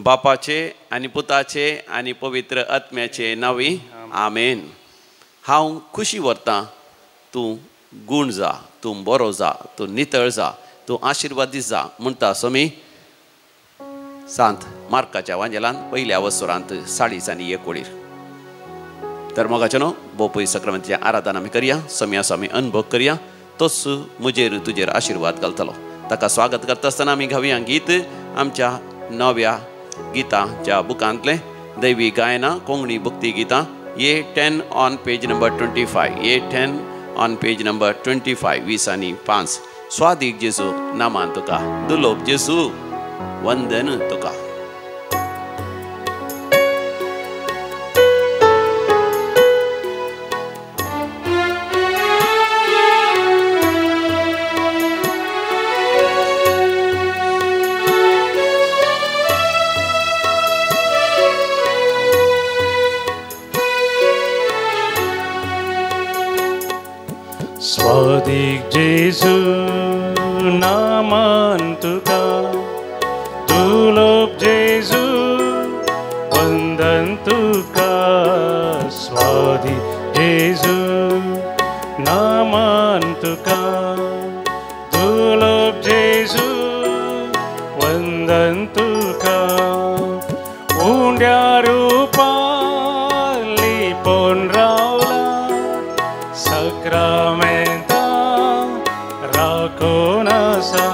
बापाचे आनी पुताचे आनी पवित्र आत्म्याचे नावी आमेन. हांव खुशी व्हरतां तूं गूण जा, तूं बरो जा, तूं नितळ जा, तूं आशिर्वादीत जा म्हणटा आमी सांत मार्काच्या वांजेलांत 1ल्या वसुरांत 40 आनी 1 वळीर. तर मोगाचे न्हू बोपय सक्रामेंताचें आराधन आमी करया, समयाचो आमी अनुभव करया. तोच म्हजेर तुजेर आशिर्वाद घालतलो. ताका स्वागत करता आसतना आमी घावया गीत आमच्या नव्या गितांच्या बुकांतलें दैवी गायनां कोंकणी भक्ती गितां A10 on page number 25. A10 on page number 25 20 आनी 5. स्वादीक जेजू नामान तुका दुलोप जेजू वंदन तुका. स्वादिक जेजू नामान तुका दुलोप जेजू वंदन तुका. स्वादिक जेजू नामान तुका दुलोप जेजू वंदन तुका. उंड्या रूपा लिपोन रावला सक्रामेंता राखून आसा.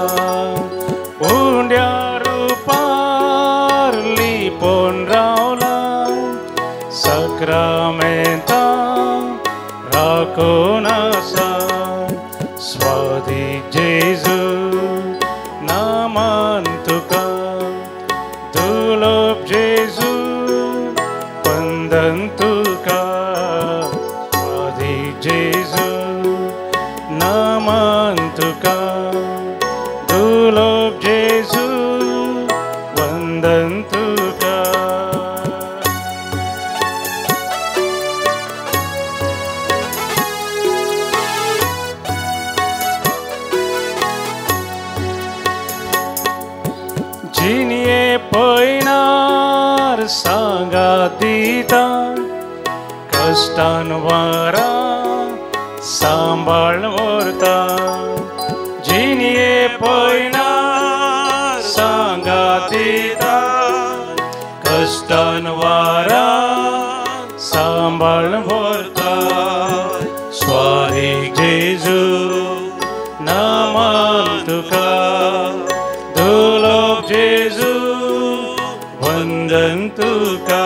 उंड्या रूपार लिपोन रावला सक्रामेंता राखून आसा. स्वादिक जेजू नामान तुका दुलोप जेजू वंदन तुका. जेजू नामान तुका दुलोप जेजू वंदन तुका. जिनिये पयनार सांगात दिता कष्टान वारा सांबाळ व्हरता. जिनिये पयनार सांगात दिता कष्टान वारा सांबाळ व्हरता. स्वादिक जेजू नामान तुका दुलोप जेजू वंदन तुका.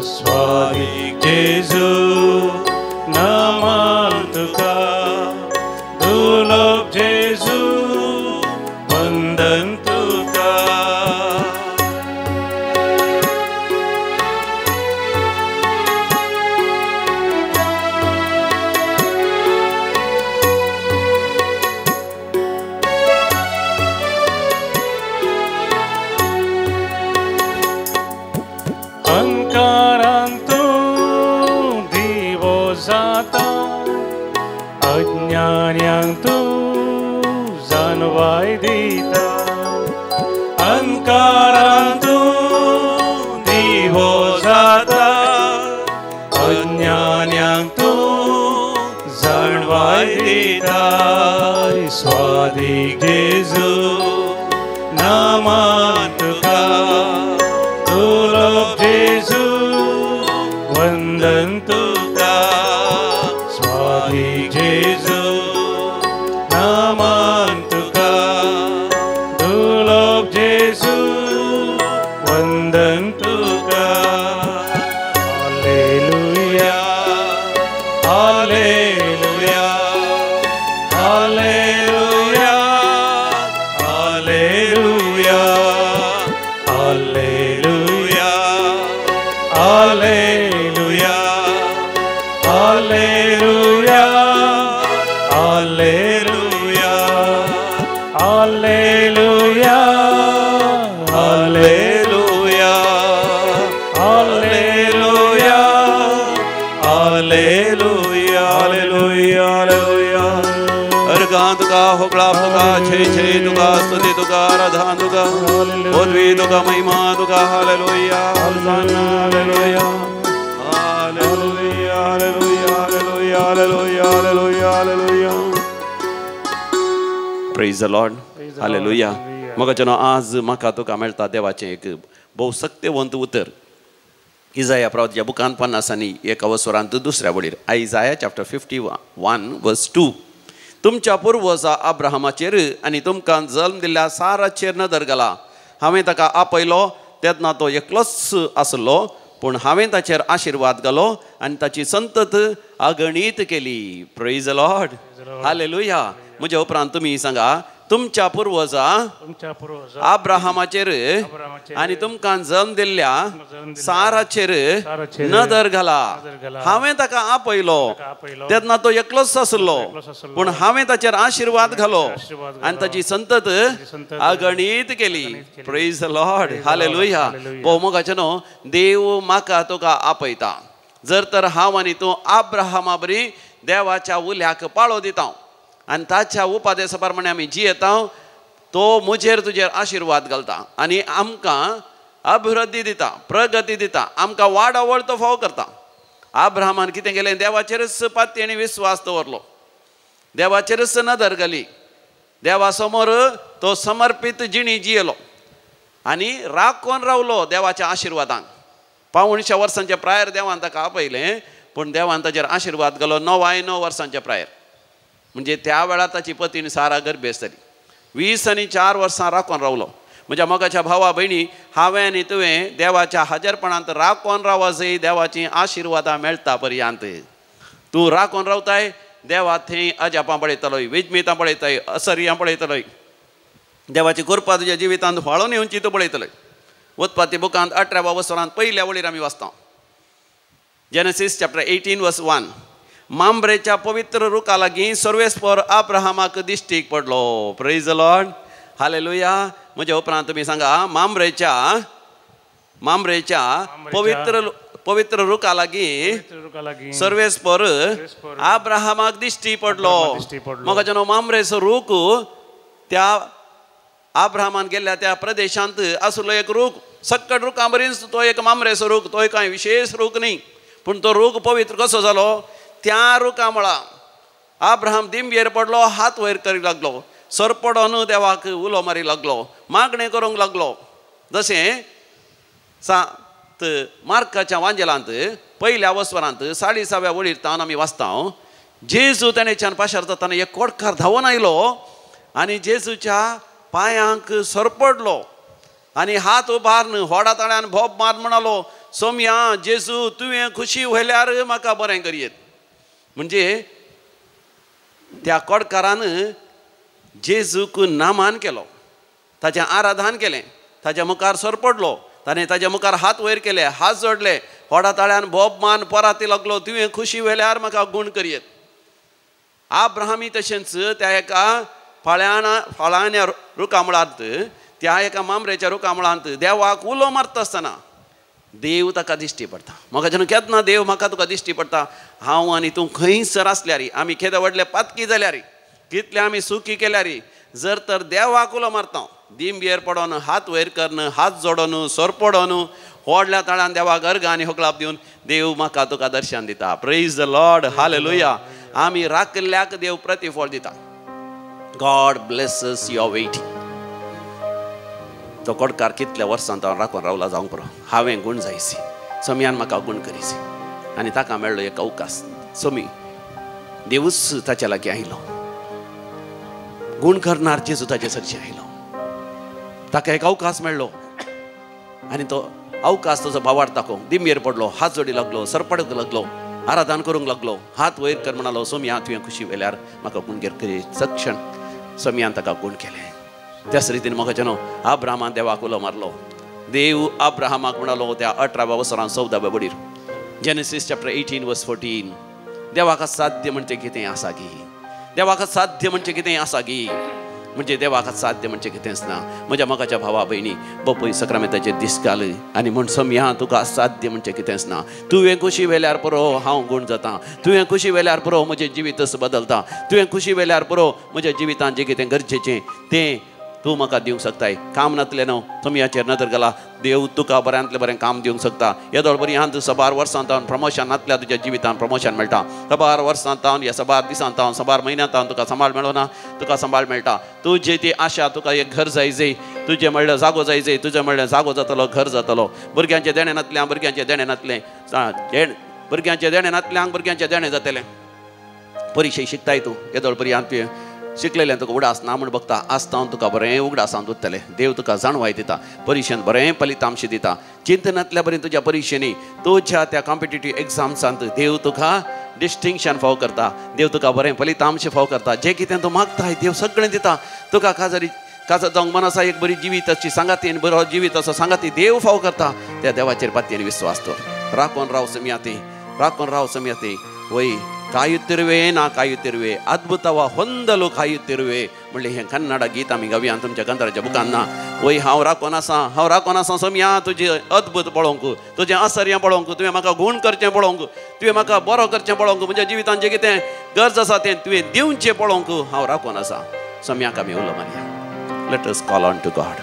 स्वादिक जेजू नामान तुका दुलोप जेजू वंदन तुका. अंकारान तूं दिवो जाता अज्ञान्यांक तूं जानवाय दिता. अंकारान तूं दिवो जाता अज्ञान्यांक तूं जानवाय दिता. स्वादिक जेजू नामान तुका दुलोप जेजू वंदन तुका. स्वादिक जेजू नामान तुका दुलोप जेजू वंदन तुका. Hallelujah hallelujah hallelujah hallelujah. स्तुती तुका आराधना तुका पदवी तुका महिमा तुका hallelujah Hosanna, hallelujah. Hallelujah, hallelujah, hallelujah, hallelujah, hallelujah, hallelujah. Praise the Lord Praise the hallelujah Lord. Hallelujah. मग जनो आज म्हाका तुका मेळटा देवाचें एक भोव सत्यवंत उतर इजाया प्रवादीच्या बुकान 50 आनी 1 वसरांत दुसऱ्या वडीर आयजाया चॅप्टर 51 वर्स 2 तुमच्या पुर्वजा अब्राहमाचेर आनी तुमकां जल्म दिल्ल्या साराचेर नदर घाला हांवें ताका आपयलो तेन्ना तो एकलोच आसलो पूण हांवें ताचेर आशिर्वाद घालो आनी ताची संतत अगणीत केली प्रेज द लॉर्ड हालेलुया म्हज्या उपरांत तुमी सांगा तुमच्या पुर्वजा तुमच्या पूर्वजा अब्राहमाचेर आनी तुमकां जल्म दिल्ल्या साराचेर नदर घाला हांवें ताका आपयलो तेन्ना तो एकलोच आसलो पूण हांवें ताचेर आशिर्वाद घालो आनी ताची संतत अगणीत केली प्रेज द लॉर्ड हालेलुया पळोव मोगाचें न्हू देव म्हाका तुका आपयता जर तर हांव आनी तूं अब्राहमा बरी देवाच्या उल्याक पाळो दिता आनी ताच्या उपादेशा प्रमाणे आमी जियेता तो मुजेर तुजेर आशिर्वाद घालता आनी आमकां अभिवृद्धी दिता प्रगती दिता आमकां वाडवळ तो फाव करता अब्राहमान कितें केलें देवाचेरच पाती आनी विस्वास दवरलो देवाचेरच नदर घाली देवा समोर तो समर्पीत जिणी जियेलो आनी राखून रावलो देवाच्या आशिर्वादांक 500 वर्सांच्या प्रायर देवान ताका आपयलें पूण देवान ताचेर आशिर्वाद घालो 99 वर्सांच्या प्रायर म्हणजे त्या वेळार ताची पत्नी सारा गर्भी आसतली 20 आनी 4 वर्सां राखून रावलो म्हज्या मोगाच्या भावा भयणी हांवें आनी तुवें देवाच्या हजरपणांत राखून रावसय देवाची आशिर्वादां मेळटा पर्यंत तूं राखून रावताय देवा थंय अजापां पळयतलोय विजमितां पळयताय असर्यां पळयतलोय देवाची कृपा तुज्या जिवितांत व्हाळून येवची तूं पळयतलोय उत्पत्ती बुकांत 18व्या वसरांत पयल्या वळीर आमी वाचता जेनेसीस चॅप्टर 18 वर्स 1 मांब्रेच्या पवित्र रुखा लागीं सर्वेस्पर अब्राहमाक दिश्टीक पडलो प्रेज द लॉर्ड हालेलुया म्हज्या उपरांत तुमी सांगा मांब्रेच्या पवित्र रुखा लागीं सर्वेस्पर अब्राहमाक दिश्टी पडलो म्हाका न्हू मांब्रेचो रूख त्या अब्राहमान गेल्ल्या त्या प्रदेशांत आसलो एक रूख सक्कट रुखां बरीच तो एक मांब्रेचो रूख तो कांय विशेष रूख न्ही पूण तो रूख पवित्र कसो जालो त्या रुखा मुळा अब्राहम दिंबयेर पडलो हात वयर करूंक लागलो सरपडोन देवाक उलो मारी लागलो मागणें करूंक लागलो जशें सात मार्काच्या वांजेलांत पयल्या वस्वरांत 40व्या वळीर तावन आमी वाचता जेजू तेणेच्यान पाशार जाताना एक कोडकार धांवन आयलो आनी जेजूच्या पांयांक सरपडलो आनी हात उबारन व्हडा ताळ्यान भोब मार म्हणालो सोम्या जेजू तुवें खुशी व्हयल्यार म्हाका बरें करयेत म्हणजे त्या कोडकारान जेजूक नामान केलो ताचें आराधन केलें ताच्या मुखार सरपडलो ताणें ताच्या मुखार हात वयर केले हात जोडले व्हडा ताळ्यान भोब मान पराती लागलो तुवें खुशी व्हयल्यार म्हाका गूण करयेत अब्राहमी तशेंच त्या एका फाळांच्या रुखा मुळांत त्या एका मांब्रेच्या रुखा मुळांत देवाक उलो मारता आसतना देव ताका दिश्टी पडटा म्हाका जेन्ना केन्ना देव म्हाका तुका दिश्टी पडटा हांव आनी तूं खंयसर आसल्यार आमी केदे व्हडले पातकी जाल्यार कितले आमी सुखी केल्यार जर तर देवाक उलो मारता दिंबयेर पडोन हात वयर करन हात जोडोन सरपडोन व्हडल्या ताळ्यान देवाक अर्घ आनी होकलाप दिवन देव म्हाका तुका दर्शन दिता प्रेज द लॉर्ड हालेलुया आमी राखल्याक देव प्रतिफळ दिता गॉड ब्लेसेस युअर वेटिंग तो कोडकार कितल्या वर्सांत हांव राखून रावला जावंक पुरो हांवें गूण जायसी सोम्यान म्हाका गूण करिसी आनी ताका मेळ्ळो एक अवकाश सोमी देवूच ताच्या लागीं आयलो गूण करणार जेजू ताचे सरची आयलो ताका एक अवकाश मेळ्ळो आनी तो अवकाश तुजो भावार दाखोवंक दिंबयेर पडलो हात जोडी लागलो सरपडूंक लागलो आराधन करूंक लागलो हात वयर कर म्हणालो सोम्या तुवें खुशी व्हेल्यार म्हाका गूण घेर सक्षण सोम्यान ताका गूण केलें त्याच रितीन म्हाका न्हू अब्राहमान देवाक उलो मारलो देव अब्राहमाक म्हणालो त्या 18व्या वर्सांत 14व्या वडीर जेनेसीस चॅप्टर 18 वर्स 14 देवाक साध्य म्हणजे कितें आसा गी देवाक साध्य म्हणजे कितें आसा गी म्हणजे देवाक साध्य म्हणजे कितेंच ना म्हज्या मोगाच्या भावा भयणी बापूय सक्रामेंताचे दीस घाल आनी म्हण सोम्या तुका साध्य म्हणजे कितेंच ना तुवें खुशी व्हेल्यार पुरो हांव गूण जाता तुवें खुशी व्हेल्यार पुरो म्हजें जिवीतच बदलता तुवें खुशी व्हेल्यार पुरो म्हज्या जिवितांत जें कितें गरजेचें तें तूं म्हाका दिवंक शकताय. काम नातलें न्हू, तुमयाचेर नदर घाला. देव तुका बऱ्यांतलें बरें काम दिवंक शकता. येदोळ बरी ह्या 100 वर्सां तावन प्रमोशन नातल्या तुज्या जिवितान प्रमोशन मेळटा. 100 वर्सां तावन या 100 दिसां तावन 100 म्हयन्यां तावन तुका सांबाळ मेळना, तुका सांबाळ मेळटा. तुजी ती आशा, तुका एक घर जाय जय, तुजें म्हणल्यार जागो जाय जय, तुजें म्हणल्यार जागो जातलो, घर जातलो. भुरग्यांचें देणें नातल्या भुरग्यांचें देणें नातलें, भुरग्यांचें देणें नातल्यांक भुरग्यांचें देणें जातलें. परिक्षे शिकताय तूं, येदोळ बरी हांव तुवें शिकलेलें तुका उडास ना म्हण बघता, आसता तुका बरें उगडासान उरतलें. देव तुका जाणवाय दिता, परिक्षेंत बरें फलितांश दिता. चिंतनांतल्या बरें तुज्या परिक्षेनी, तुज्या त्या कॉम्पिटिटीव एग्जाम्सांत देव तुका डिस्टिंक्शन फाव करता. देव तुका बरें फलितांश फाव करता. जें कितें तूं मागताय देव सगळें दिता. तुका काजरी जावंक मनासा एक बरी जिवीताची सांगाती, बरो जिवीत असो सांगाती देव फाव करता. त्या देवाचेर पातयेन विश्वास दवर. राखून राव समियाती, राखून राव समियाती. वय ಕಾಯುತ್ತಿರುವೆ ನಾ ಕಾಯುತ್ತಿರುವೆ ಅದ್ಭುತವ ಹೊಂದಲು ಕಾಯುತ್ತಿರುವೆ म्हणले हें कन्नड गीत आमी गावया तुमच्या गंधराच्या बुकांना. वय हांव राखोन आसा सोम्या तुजें अद्भुत पळोवंक, तुजें आश्चर्य पळोवंक, तुवें म्हाका गूण करचें पळोवंक, तुवें म्हाका बरो करचें पळोवंक, म्हज्या जिवितांत जें कितें गरज आसा तें तुवें दिवचें पळोवंक हांव राखोन आसा. सोम्याक आमी उलो मारया. Let us call on to God.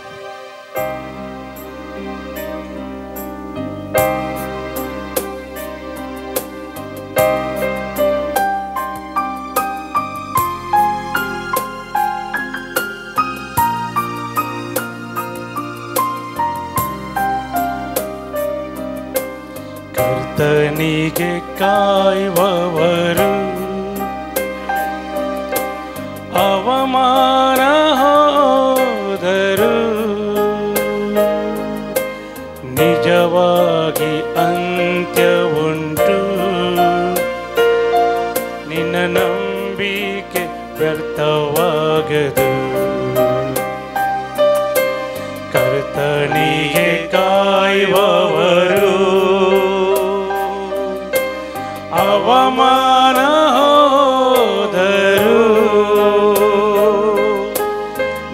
ಕರ್ತನಿಗೆ ಕಾಯುವವರು ಅವಮಾನ ಹೋದರು ನಿಜವಾಗಿ ಅಂತ್ಯವುಂಟು. ನಿನ್ನ ನಂಬಿಕೆ ವ್ಯರ್ಥವಾಗದು. ಕರ್ತನಿಗೆ ಕಾಯುವವರು ಅವಮಾನ ಹೋದರು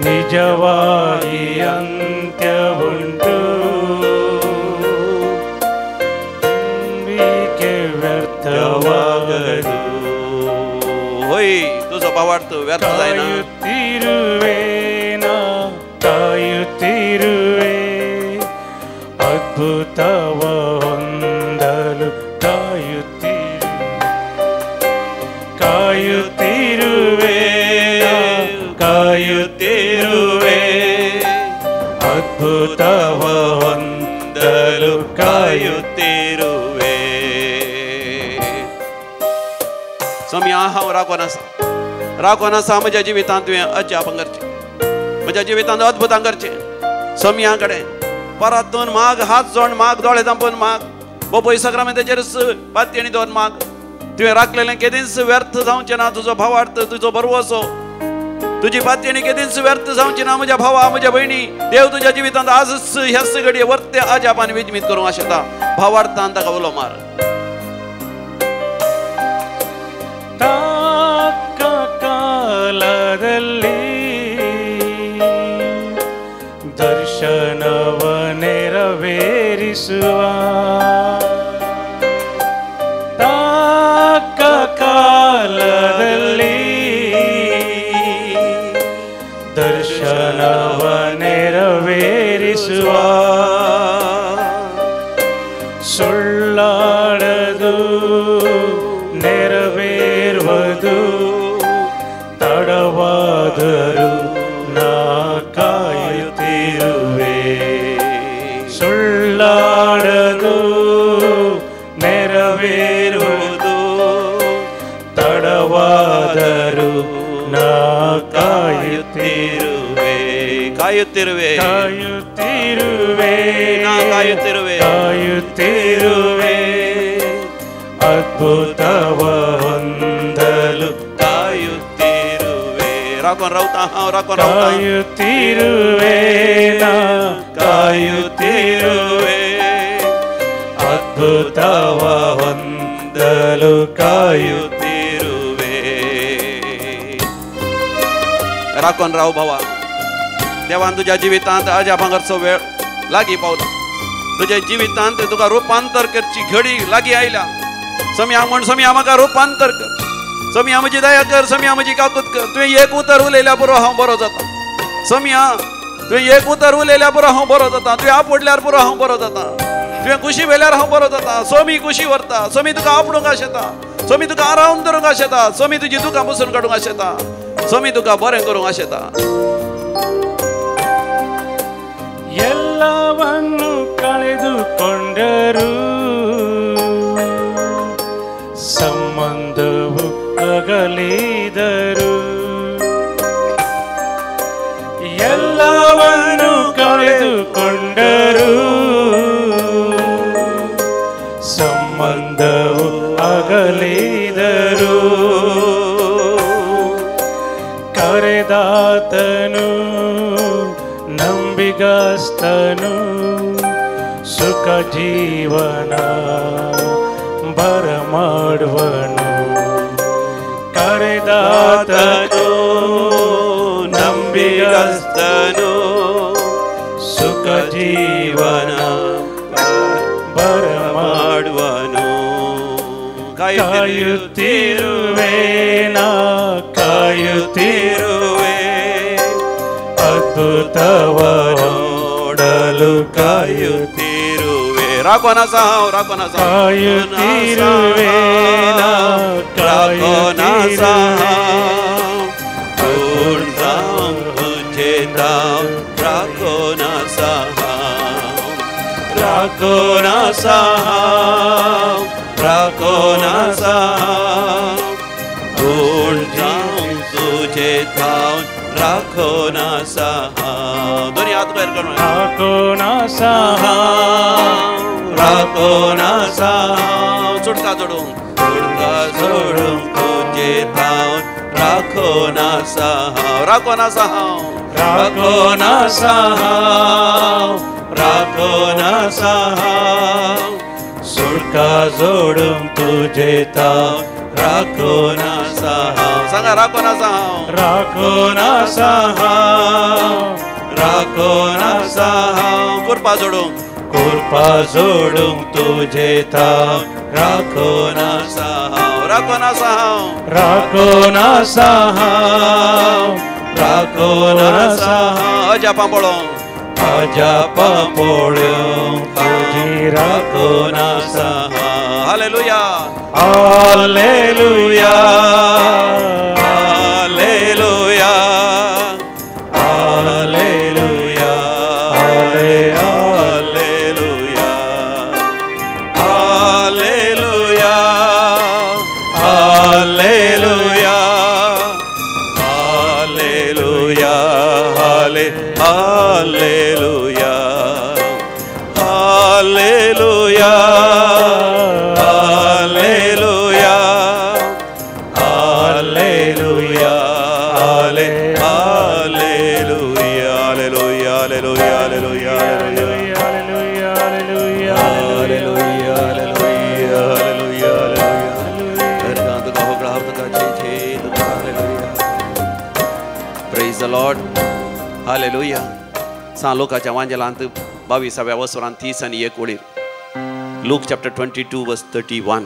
ನಿಜವಾಗಿ ಅಂತ್ಯವುಂಟು. ನಂಬಿಕೆ ವ್ಯರ್ಥವಾಗದು. होय तुझो भावार्थ व्यर्थ जायना. ಕಾಯುತ್ತಿರುವೆ ನಾ ಕಾಯುತ್ತಿರುವೆ ಅದ್ಭುತವ ಹೊಂದಲು ಕಾಯುತ್ತಿರುವೆ ಕಾಯುತ್ತಿರುವೆ ಅದ್ಭುತವ ಹೊಂದಲು ಕಾಯುತ್ತಿರುವೆ. सोम्या हांव राखोन आसा म्हज्या जिवितांत तुवें अजापां करचें, म्हज्या जिवितांत अद्भुतां करचें. सोम्या कडेन परातून माग, हात जोड माग, दोळे धांपून माग, बोपय सक्रामेंताचेर पातयेणी दवर माग. तुवें राखलेलें केदींच व्यर्थ जावचें ना. तुजो भावार्थ, तुजो बरवसो, तुजी पातयेणी केदींच व्यर्थ जावची ना. म्हज्या भावा, म्हज्या भयणी, देव तुज्या जिवितांत आजच ह्याच घडये वर्ते अजापान विजमीत करूंक आशेता. भावार्थान ताका उलो मार. ತಕ್ಕ ಕಾಲದಲ್ಲಿ ದರ್ಶನವ ನೆರವೇರಿಸುವ ತಕ್ಕ ಕಾಲದಲ್ಲಿ ದರ್ಶನವ ನೆರವೇರಿಸುವ ಸುಳ್ಳಾಡದು ನೆರವೇರುವುದು ತಡವಾದರೂ ನಾ ಕಾಯುತ್ತಿರುವೆ. ಸುಳ್ಳಾಡದು ನೆರವೇರುವುದು ತಡವಾದರೂ ನಾ ಕಾಯುತ್ತಿರುವೆ. ಕಾಯುತ್ತಿರುವೆ ಕಾಯುತ್ತಿರುವೆ ನಾ ಕಾಯುತ್ತಿರುವೆ ಕಾಯುತ್ತಿರುವೆ ಅದ್ಭುತವ ಹೊಂದಲು ಕಾಯುತ್ತಿರುವೆ. ರಾಕೋನ್ ರೌತಾ ಹಾಂ ರಾಕೋನ್ ಕಾಯುತ್ತಿರುವೆ ನಾ ಕಾಯುತ್ತಿರುವೆ ಅದ್ಭುತವ ಹೊಂದಲು ಕಾಯುತ್ತಿರುವೆ. राखोन राव भावा. देवान तुज्या जिवितांत अजापां करचो वेळ लागीं पावलो. तुज्या जिवितांत तुका रुपांतर करची घडी लागीं आयल्या. सोम्या म्हण सोम्या म्हाका रुपांतर कर. सोम्या म्हजी दया कर, सोम्या म्हजी काकूत कर. तुवें एक उतर उलयल्या पुरो हांव बरो जाता. स्वामी हां तुवें एक उतर उलयल्यार पुरो हांव बरो जाता, तुवें आपडल्यार पुरो हांव बरो जाता, तुवें कुशी वेल्यार हांव बरो जाता. स्वामी कुशी व्हरता, स्वामी तुका आपणूंक आशेता, स्वामी तुका आराम धरूंक आशेता, स्वामी तुजी दुकां पुसून काडूंक आशेता, स्वामी तुका बरें करूंक आशेता. ಎಲ್ಲವನ್ನು ಕಳೆದುಕೊಂಡರು ಸಂಬಂಧವು ಅಗಲಿದರು, ಎಲ್ಲವನ್ನು ಕಳೆದುಕೊಂಡರು ಸಂಬಂಧವು ಅಗಲಿದರು, ಕರೆದಾತನು ನಂಬಿಗಸ್ತನು ಸುಖ ಜೀವನ ಬರಮಾಡುವನು, ಕರೆದಾತನು ನಂಬಿಗಸ್ತನು ಸುಖ ಜೀವನ ಬರಮಾಡುವನು. ಕಾಯುತ್ತಿರುವೆ ನಾ ಕಾಯುತ್ತಿರುವೆ ಅದ್ಭುತವನ್ನು ನೋಡಲು ಕಾಯುತ್ತಿರುವೆ. ರಾಕೋನ ಸಾವ್ ರಾಕೋನ ಕಾಯುತ್ತಿರುವೆ ನಾ ರಾಕೋನ ಸಾವ್ ಗುಣ್ ಸಾವ್ ತುझे दाव राकोन साव राकोन साव राकोन साव गुण साव तुझे दाव राकोन साव. दोन्ही हात बाहेर करून राकोन साव राकोन साव चुडका जोडून चुडका जोडून तुझे दाव राकोन साव राकोन साव राकोन साव राकोन साव सुडका जोडून तुझे दाव राकोन साव. सांगा राकोन साव राकोन साव राकोन साव कृपा जोडून कृपा जोडून तुझे दाव राकोन साव राकोन साव राकोन साव राकोन साव अजापा पळो अजापा पळो तुझी राकोन साव. Hallelujah hallelujah hallelujah hallelujah hallelujah hallelujah hallelujah hallelujah hallelujah hallelujah hallelujah hallelujah Praise the Lord. Hallelujah. San Lukaच्या वांजलांत 22व्या वसरांत 30 आणि 1 ओळीर. Luke chapter 22 verse 31.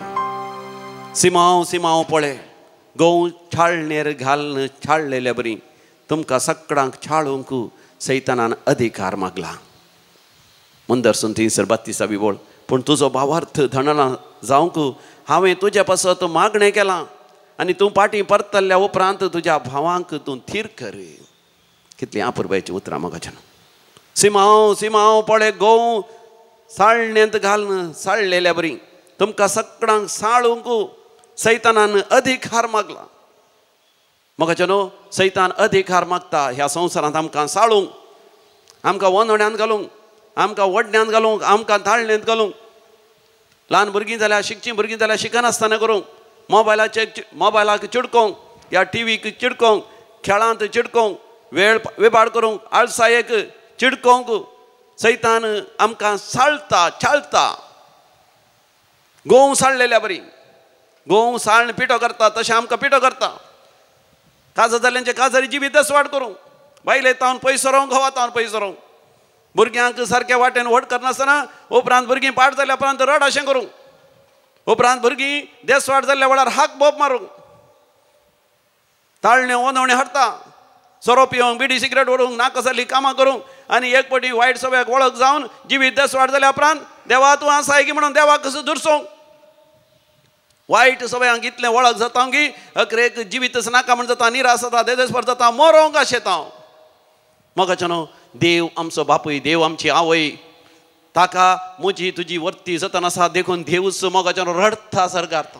Simao Simao पळे गौ छाळणेर घालन छाळलेल्या बरी तुमकां सगळ्यांक छाळूंक सैतानान अधिकार मागला. मुंदरसून 332 बोल. पूण तुजो भावार्थ धणला जावंक हांवें तुज्या पासत मागणें केलां आनी तूं फाटीं परतल्ल्या उपरांत तुज्या भावांक तूं थीर कर. कितलीं अपुरबायचीं उतरां मगाच्यान. सिमांव सिमांव पळे गौ साळणेंत घालन साळलेल्या बरी तुमकां सगळ्यांक साळूंक सैतानान अधिकार मागला. मगाच्यानो सैतान अधिकार मागता ह्या संवसारांत आमकां साळूंक, आमकां वनवड्यांत घालूंक, आमकां वडण्यांत घालूंक, आमकां ताळणेंत घालूंक. ल्हान भुरगीं जाल्यार शिकचीं भुरगीं जाल्यार शिकनासतना करूंक, मोबायलाक चिडकोवंक, ह्या टीव्हीक चिडकोवंक, खेळांत चिडकोवंक, वेळ वेबाड करूंक, आळसायेक चिडकोवंक सैतान आमकां साळटा छाळटा. गोव साळलेल्या बरी गोव साळण पिठो करता तशें आमकां पिठो करता. काजार जाल्ल्यांचे काजारीची बी दसवाड करूंक, बायले तावन पयसो रावंक, घोवा तावन पयसो रावंक, भुरग्यांक सारक्या वाटेन व्हड करनासतना उपरांत भुरगीं पाड जाल्या उपरांत रड अशें करूंक, उपरांत भुरगीं देसवाड जाल्ल्या वेळार हाक बोब मारूंक, ताळण्यो वनवण्यो हाडटा, सोरो पिवंक बिडी सिगरेट ओडूंक नाकसरली कामां करूंक आनी एक पटी वायट सवयाक वळख जावन जिवीत दसवाड जाल्या उपरांत देवा तूं आसाय की म्हणून देवाक कसो दुरसोंक वायट सवयांक इतलें वळख जाता की अकरेक जिवीतच नाका म्हण जाता निराश जाता देदेस्पर जाता मरोंक अशें येता मोगाच्यानो देव आमचो बापूय देव आमची आवय ताका म्हजी तुजी वर्ती जतन आसा देखून देवूच मोगाच्यानो रडता सरगारता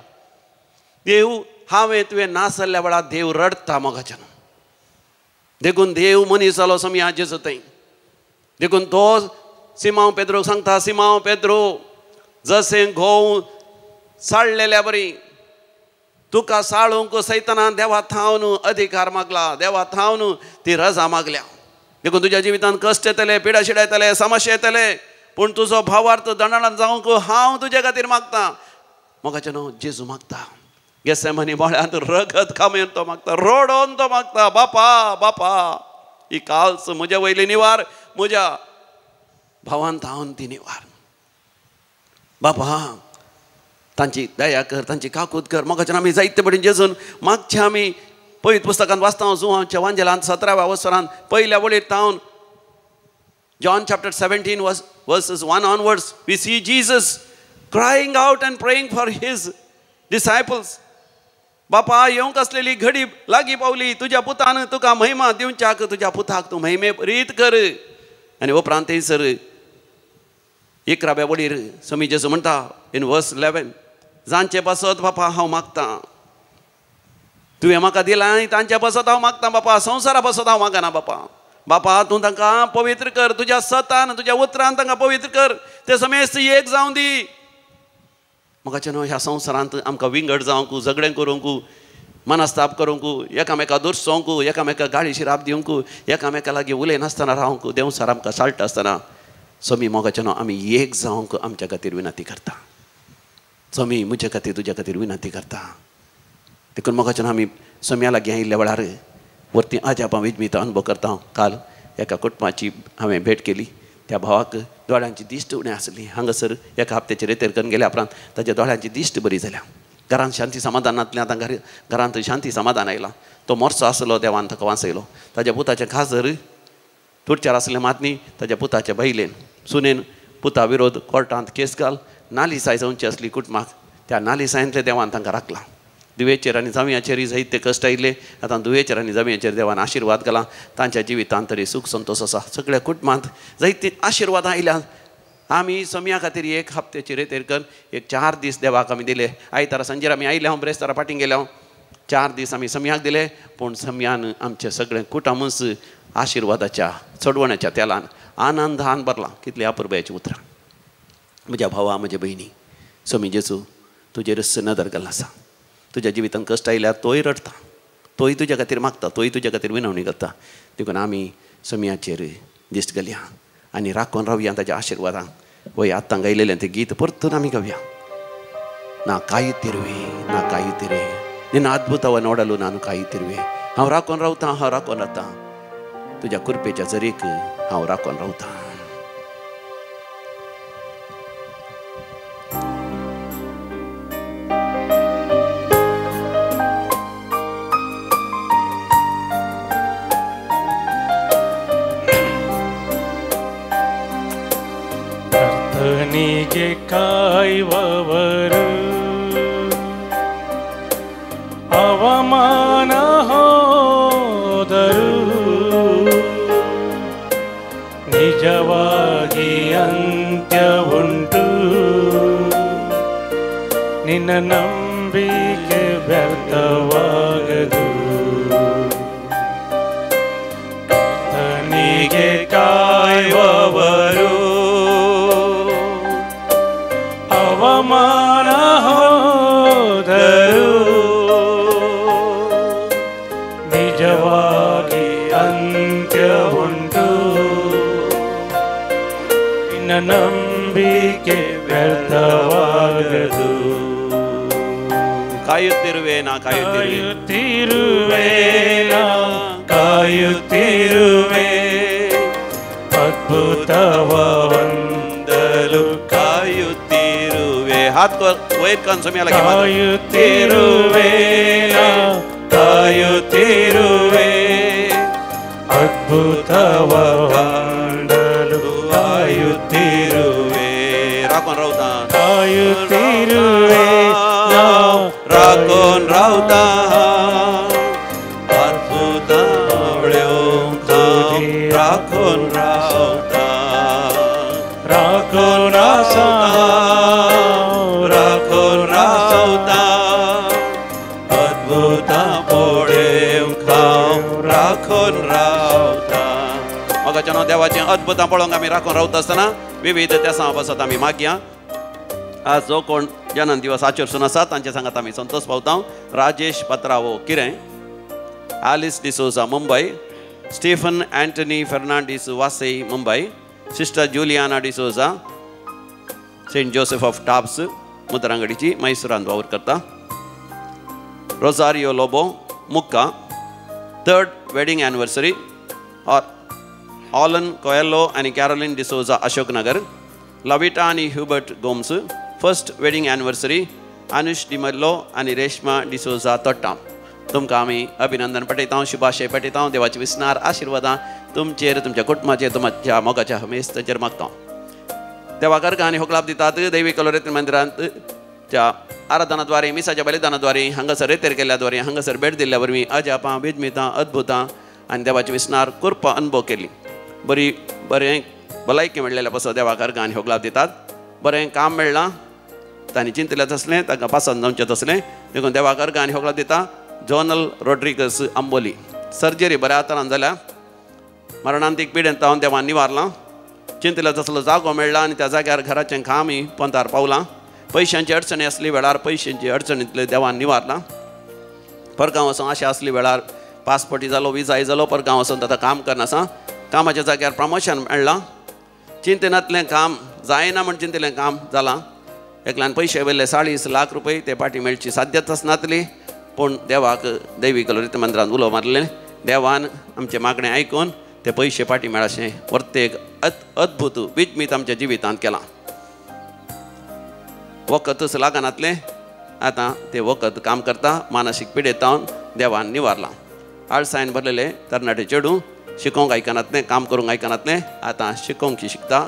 देव हांवें तुवें नासल्ल्या वेळार देव रडता मोगाच्यानो देखून देव मनीस जालो समया जेजू थंय देखून तो सिमांव पेद्रोक सांगता सिमांव पेद्रो जशें घोव साळलेल्या बरी तुका साळूंक सैतानान देवा थावन अधिकार मागला देवा थावन ती रजा मागल्या देखून तुज्या जिवितांत कश्ट येतले पिडा शिडा येतले समस्या येतले पूण तुजो भावार्थ दंडान जावंक हांव तुजे खातीर मागता मोगाच्यानो जेजू मागता गेसेमनी बोळ्यांत रगत खामेन तो मागता रोडोन तो मागता बापा बापा ही काल्स म्हज्या वयली निवार म्हज्या भावान थावन ती निवार बापा तांची दया कर तांची काकूत कर मोगाच्यान आमी जायते बडेन जेजून मागचे आमी पवित्र पुस्तकांत वाचता जुवांच्या वांजेलांत 17व्या वसरांत पहिल्या वळेर तावन John chapter 17 verses 1 onwards we see Jesus crying out and praying for his disciples बापा येवंक असलेली घडी लागी पावली तुज्या पुतान तुका महिमा दिवच्याक तुज्या पुताक तूं महिमे रीत कर आनी उपरांत थंयसर 11व्या वळेर समी जेजू म्हणटा इन वर्स 11 जांचे पासत बापा हांव मागता तुवें म्हाका दिलां आनी तांच्या पासत हांव मागता बापा संवसारा पासत हांव मागना बापा बापा तूं तांकां पवित्र कर तुज्या सतान तुज्या उतरान तांकां पवित्र कर ते समेस्त एक जावं दी मोगाच्यानो ह्या संवसारांत आमकां विंगड जावंक झगडें करूंक मनस्ताप करूंक एकामेका दुरसोंक एकामेका गाळी शिराप दिवंक एकामेका लागीं उलयनासतना रावंक देवसार आमकां साळटा आसतना समी मोगाच्यानो आमी एक जावंक आमच्या खातीर विनंती करता समी म्हजे खातीर तुज्या खातीर विनंती करता देखून मोगाच्यानो आमी सम्या लागीं आयिल्ल्या वेळार वरती अजापां विजमीत अनुभव करता काल एका कुटुंबाची हांवें भेट केली त्या भावाक दोळ्यांची दिश्ट उणें आसली हांगासर एका हप्त्याचे रेतेर करून गेल्या उपरांत ताच्या दोळ्यांची दिश्ट बरी जाल्या घरांत शांती समाधानांतल्यान आतां घरांत शांती समाधान आयलां तो मोर्चो आसलो देवान ताका वाचयलो ताच्या पुताचें खासर तुडच्यार आसलें मात न्ही ताच्या पुताच्या बायलेन सुनेन पुता विरोध कोर्टांत केस घाल नालिसाय जावची आसली कुटुंबाक त्या नालिसायेंतले देवान तांकां राखलां दुवेचेर आनी जावयाचेरय जायते कश्ट आयिल्ले आतां दुवेचेर आनी जावयाचेर देवान आशिर्वाद घाला तांच्या जिवितांत तरी सूख संतोश आसा सगळ्या कुटुंबांत जायती आशिर्वाद आयल्यात आमी सम्या खातीर एक हप्त्याची रेतेर कर एक 4 दीस देवाक आमी दिले आयतारा संजेर आमी आयले हांव ब्रेस्तारा फाटीं गेले 4 दीस आमी सम्याक दिले पूण सम्यान आमचें सगळें कुटुंबच आशिर्वादाच्या चडवण्याच्या तेलान आनंदान भरलां कितली अपुर्बायेचीं उतरां म्हज्या भावा म्हज्या भयणी समी जेजू तुजेर नदर घाल्ला आसा तुज्या जिवितांत कश्ट आयल्यार तोय रडता तोय तुज्या खातीर मागता तोय तुज्या खातीर विनवणी करता देखून आमी सम्याचेर दिश्ट घालया आनी राखून रावया ताच्या आशिर्वादांक वय आतां गायलेलें तें गीत परतून आमी गावया ना कायितिरुवे ना कायितिरे निन्न अद्भुतव नोडलू नानु कायितिरुवे हांव राखून रावतां हांव राखून रावतां तुज्या कृपेच्या जरीक हांव राखून रावतां ಕರ್ತನಿಗೆ ಕಾಯುವವರು ಅವಮಾನ ಹೋದರು ನಿಜವಾಗಿ ಅಂತ್ಯ ಉಂಟು ನಿನ್ನ ನಂಬಿಕೆ ವ್ಯರ್ಥವಾಗದು ಕರ್ತನಿಗೆ ಕಾಯುವವರು ಅವಮಾನ ಹೋದರು ನಿಜವಾಗಿ ಅಂತ್ಯ ಉಂಟು ನಿನ್ನ ನಂಬಿಕೆ ವ್ಯರ್ಥವಾಗದು ಕಾಯುತ್ತಿರುವೆ ನಾ ಕಾಯುತ್ತಿರುವೆ ನಾ ಕಾಯುತ್ತಿರುವೆ ಅದ್ಭುತವ ಹೊಂದಲು हाथ को वैर कान समय लगे कायुತ್ತಿರುವೆ ನಾ ಕಾಯುತ್ತಿರುವೆ ಅದ್ಭುತವ ಕಾಣಲು ಕಾಯುತ್ತಿರುವೆ ರಾಕೋನ್ ರೌತಾ ಕಾಯುತ್ತಿರುವೆ ನಾವು ರಾಕೋನ್ ರೌತಾ ಅದ್ಭುತ ರಾಕೋನ್ ರೌತಾ ರಾಕೋನ್ ರಾಸಾ ರಾಕೋನ್ ರೌತಾ अद्भुत पोळे खाव राखून रावता मगाच्यान देवाचें अद्भुतां पळोवंक आमी राखून रावता आसतना विविध त्या बसत आमी मागया आज जो कोण जन्म दिवस आचरसून आसा तांचे सांगात आमी संतोष पावता राजेश पत्रावो किरें Alice D'Souza Mumbai Stephen Antony Fernandes Vasai Mumbai sister Juliana D'Souza saint Joseph of टाब्स मुद्रांगडीची मैसुरान वावर करता रोसारियो लोबो मुक्का 3rd wedding anniversary or Allan Coelho आणि कॅरोलिन डिसोजा अशोक नगर लविटा आणि Hubert Gomes 1st wedding anniversary Anush D'Mello आणि रेश्मा डिसोजा तोट्टा तुमकां आमी अभिनंदन पठयता शुभाशय पठयता देवाची विस्नार आशिर्वादां तुमचेर तुमच्या कुटुंबाचेर तुमच्या मोगाच्या हमेस तांचेर मागता देवाकार आनी होकलाप दितात दैवी कलोरेत्र मंदिरांत च्या आराधनाद्वारे मिसाच्या बलिदानाद्वारे हांगासर रेतेर केल्ल्याद्वारे हांगासर भेट दिल्ल्या वरवीं अजापां विजमितां अद्भुतां आनी देवाची विस्नार कृपा अनुभव केली बरें भलायकी मेळ्ळेल्या पासत देवाकार आनी होकलाप दितात बरें काम मेळ्ळां तांणी चिंतलें तसलें तांकां पासंद जावचें तसलें देखून देवाकार आनी होकलाप दिता जोनल रोड्रिगस आंबोली सर्जरी बऱ्या तरान जाल्या मरणांतीक पिडेंत तावन देवान निवारलां चिंतलें तसलो जागो मेळ्ळा आनी त्या जाग्यार घराचें कामय पंतार पावलां पैशांची अडचणी असली वेळार पैशांची अडचणींतले देवान निवारला परगांव वचून आशा असली वेळार पासपोर्टी जालो विजाय जालो परगांव वचून आतां काम करनासा कामाच्या जाग्यार प्रमोशन मेळ्ळां चिंतनातलें काम जायना म्हण चिंतलें काम जालां एकल्यान पयशे वेल्ले 40 लाख रुपये ते पाटी मेळची साध्यताच नासली पूण देवाक दैवी कलोरित मंदिरांत उलो मारलें देवान आमचें मागणें आयकून ते पयशे पाटी मेळाशें वर्तेक अद्भुत विजमीत आमच्या जिवितांत केलां वखतच लागनातलें आतां ते वखत काम करता मानसीक पिडेतावन देवान निवारलां आळसायन भरलेले तरणाटे चेडूं शिकोवंक आयकनातलें काम करूंक आयकनातलें आतां शिकोवंक शिकता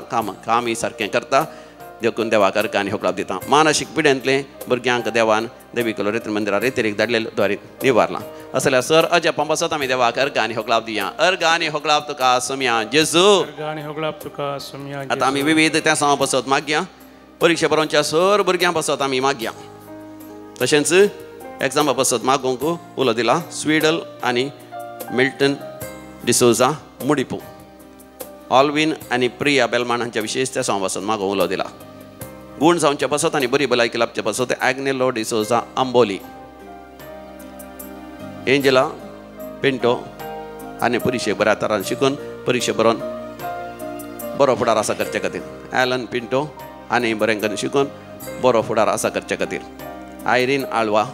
कामय सारकें करता देखून देवाकार आनी होकलाप दिता मानसीक पिड्यांतले भुरग्यांक देवान देवी कलोरित्र मंदिरार रेतेरेक धाडलेले द्वारे निवारलां असल्या सर अजापां बसत आमी देवाकार आनी होकलाप दिया अर्ग आनी होकलाप तुका सोम्या जेजू आतां आमी विविध त्या सांव बसत मागया परीक्षा बरोवच्या सर भुरग्यां बसत आमी मागया तशेंच एग्जामा बसत मागोवंक उलो दिला स्वीडल आनी मिल्टन डिसोजा मुडिपू ऑल्विन आनी प्रिया बेलमान हांच्या विशेष त्या सांव बसत मागोवंक उलो दिला गुण जावचे बसत आनी बरी भलायकी लाभचे बसत ॲग्नेलो डिसोजा आंबोली एंजेला पिंटो आनी परीक्षे बऱ्या तरान शिकून परीक्षे बरोवन बरो फुडार आसा करचे खातीर ॲलन पिंटो आनी बरें करून शिकून बरो फुडार आसा करचे खातीर आयरीन आळवा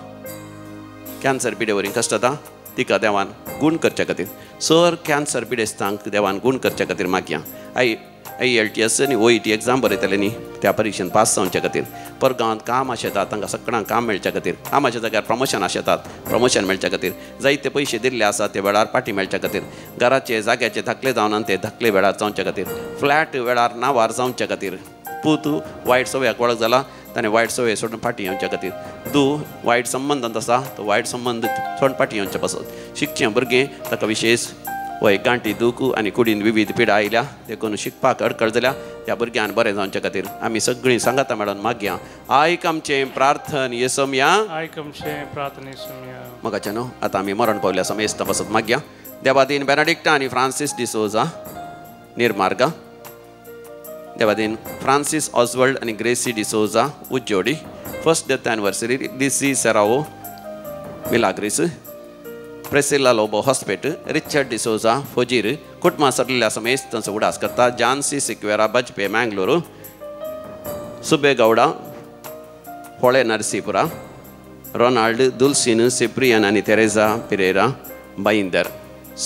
कॅन्सर पिडे वरी कश्ट जाता तिका देवान गूण करचे खातीर सर कॅन्सर पिडेस्तांक देवान गूण करचे खातीर मागया IELTS आनी OET एग्जाम बरयतले न्ही त्या परिक्षेन पास जावचे खातीर परगांवांत काम आशेतात तांकां सगळ्यांक काम मेळचे खातीर कामाच्या जाग्यार प्रमोशन आशेतात प्रमोशन मेळचे खातीर जायते पयशे दिल्ले आसात ते वेळार पाटी मेळचे खातीर घराचे जाग्याचे धाकले जावन ते धाकले वेळार जावचे खातीर फ्लॅट वेळार नांवार जावचे खातीर पूत वायट सवयाक वळख जाला ताणें वायट सवय सोडून फाटी येवचे खातीर तूं वायट संबंदांत आसा तो वायट संबंद सोडून फाटी येवचे पासत शिकचें भुरगें ताका विशेष वय गांठी दूख आनी कुडीन विविध पिडा आयल्या देखून शिकपाक अडखळ जाल्या त्या भुरग्यान बरें जावचे खातीर आमी सगळीं सांगाता मेळोन मागया आयक आमचें प्रार्थन येसोम्या मोगाचें न्हू आतां आमी मरण पावल्या समेस्त बसत मागया देवादीन बेनाडिक्टा आनी फ्रांसीस डिसोजा निर्मार्गा देवादीन फ्रांसीस ऑस्वर्ल्ड आनी Gracie D'Souza Ujjodi first death anniversary डिसी Serrao Milagres Priscilla Lobo Hospet Richard D'Souza फोजीर कुटुंबा सरलेल्या समेत तांचो उडास करता जानसी सिक्वेरा बजपे मँगलोरू सुबे Gowda Hole Narasipura Ronald Dulcine Ciprian आनी तेरेजा पिरेरा बाईंदर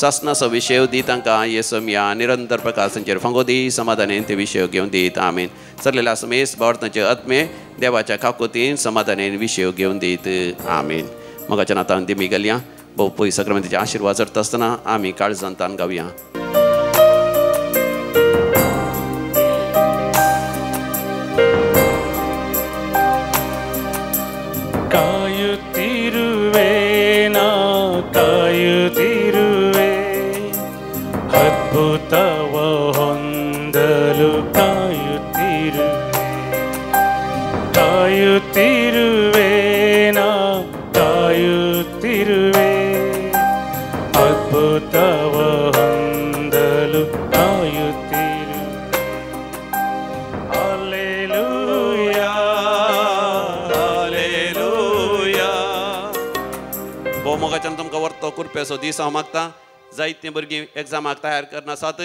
शासनाचो विशय दी तांकां येसोम्या निरंतर प्रकाश तांचेर फंगो दी समाधानेन ते विशय घेवन दीत आमीन सरलेल्या समेत बावरतांचे आत्मे देवाच्या काकुतीन समाधानेन विशय घेवन दीत आमीन मोगाच्या नातान दिमी गेल्या पळय सक्रामेंताचे आशिर्वाद करता आसतना आमी काळजांतान गावया. ಕಾಯುತ್ತಿರುವೆ ಅದ್ಭುತವ ಹೊಂದಲು ಕಾಯುತ್ತಿರುವೆ ಅದ್ಭುತವ ಹೊಂದಲು ಕಾಯುತ್ತಿರುವೆ. Hallelujah hallelujah. भोव मोगाच्यान तुमकां व्हरतो कुरपेचो दीस हांव मागता. जायतीं भुरगीं एग्जामाक तयार करना आसात.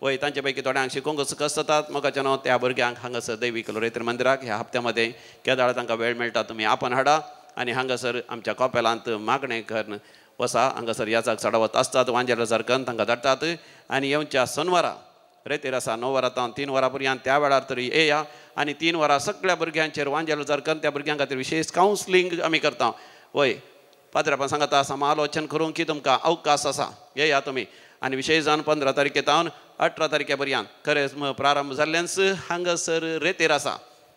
वय तांचे पैकी थोड्यांक शिकोवंक कस जातात. मोगाच्यान हांव त्या भुरग्यांक हांगासर दैवीक लोरेत्र मंदिराक ह्या हप्त्यामध्ये केदाळ तांकां वेळ मेळटा तुमी आपण हाडा आनी हांगासर आमच्या कॉपेलांत मागणें करून वसा. हांगासर याचाक चडवत आसतात. वांजेला सारकन तांकां धाडटात आनी येवच्या सोनवारा रेतीर आसा 9 वरां तावन 3 वरां पर्यंत त्या वेळार तरी येया आनी 3 वरां सगळ्या भुरग्यांचेर वांजेला सारकन त्या भुरग्यां खातीर विशेश कावन्सिलींग आमी करता. वय पाद्रापान सांगता समालोचन करूंक की तुमकां अवकाश आसा. येया तुमी आनी विशेश जावन 15 तारखेतावन 18 तारखे पर्यंत खरेंच प्रारंभ जाल्ल्यानच हांगासर रेतीर आसा.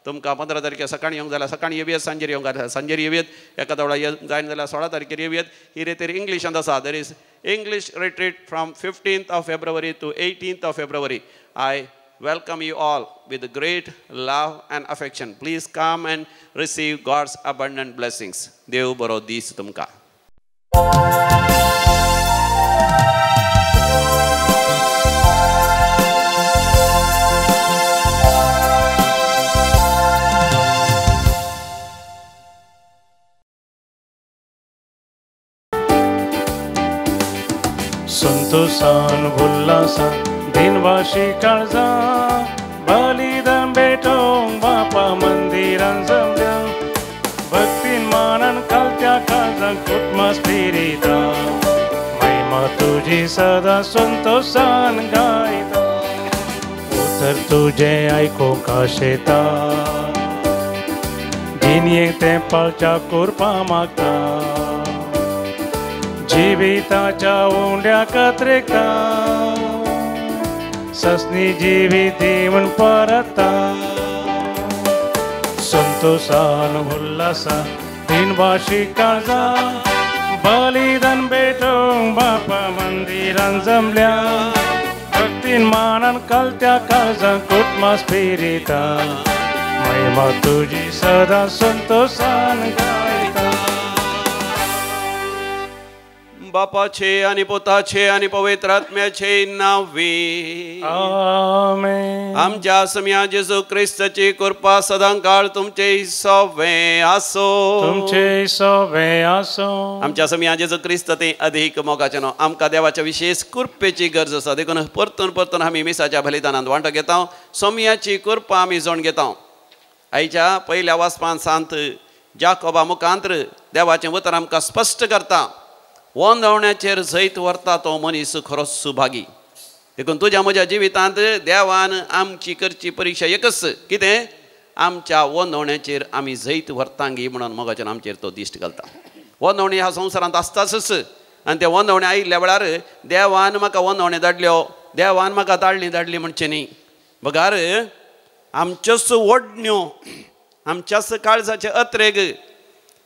तुमकां 15 तारखे सकाळीं येवंक जाल्यार सकाळीं येवयात, सांजेर येवंक जाल्यार सांजेर येवयात. एका दवळा जायना जाल्यार 16 तारखेर येवयात. ही रेतीर इंग्लिशांत आसा. There is English retreat from 15th of February to 18th of February. I welcome you all with great love and affection. Please come and receive God's abundant blessings. देव बरो दीस तुमकां. संतोषान उल्हासान दिनवाशी काळजा बलिदान भेटोंक बापा मंदिरान जमल्या. भक्तीन मानान कालत्या काळजांक कुटुंबा स्पिरिता महिमा तुजी सदा संतोषान गायता. उतर तुझे आयकोंक आशेता जिणयेक तें पाळच्या कोरपा मागता. जिविताच्या उंड्या कत्रेका ससनी जिवीत दिवन परता. संतोषान उल्हासान दिनवाशी काळजा बलिदान भेटोंक बापा मंदिरान जमल्या. भक्तीन मानान कालत्या काळजांक कुटुंबा स्पिरिता महिमा तुजी सदा संतोषान गायता. बापाचे आणि पोताचे आणि पवित्र आत्म्याचे नावे आमेन. आमच्या सम्या जेजू ख्रिस्ताची कृपा सदांकाळ तुमचे सवे आसो. तुमचे सवे आसो. आमच्या सम्या जेजू ख्रिस्त ते अधिक मोगाचे न्हू. आमकां देवाच्या विशेष कृपेची गरज आसा. देखून परतून परतून आमी मिसाच्या बलिदानांत वांटो घेता. सम्याची कृपा आमी जोण घेता. आयच्या पयल्या वाचपान सांत जाकोबा मुखांतर देवाचें उतर आमकां स्पश्ट करता. वंदवण्याचेर जैत व्हरता तो मनीस खरोच सुभागी. देखून तुज्या म्हज्या जिवितांत देवान आमची करची परीक्षा एकच कितें आमच्या वंदवण्याचेर आमी जैत व्हरतांगी म्हणून मोगाच्यान आमचेर तो दिश्ट घालता. वंदवणी ह्या संवसारांत आसताच आनी ते वंदवणे आयिल्ल्या वेळार देवान म्हाका वंदवणे धाडल्यो, देवान म्हाका धाडली म्हणचे न्ही. बगार आमच्योच ओडण्यो, आमच्याच काळजाचे अत्रेग,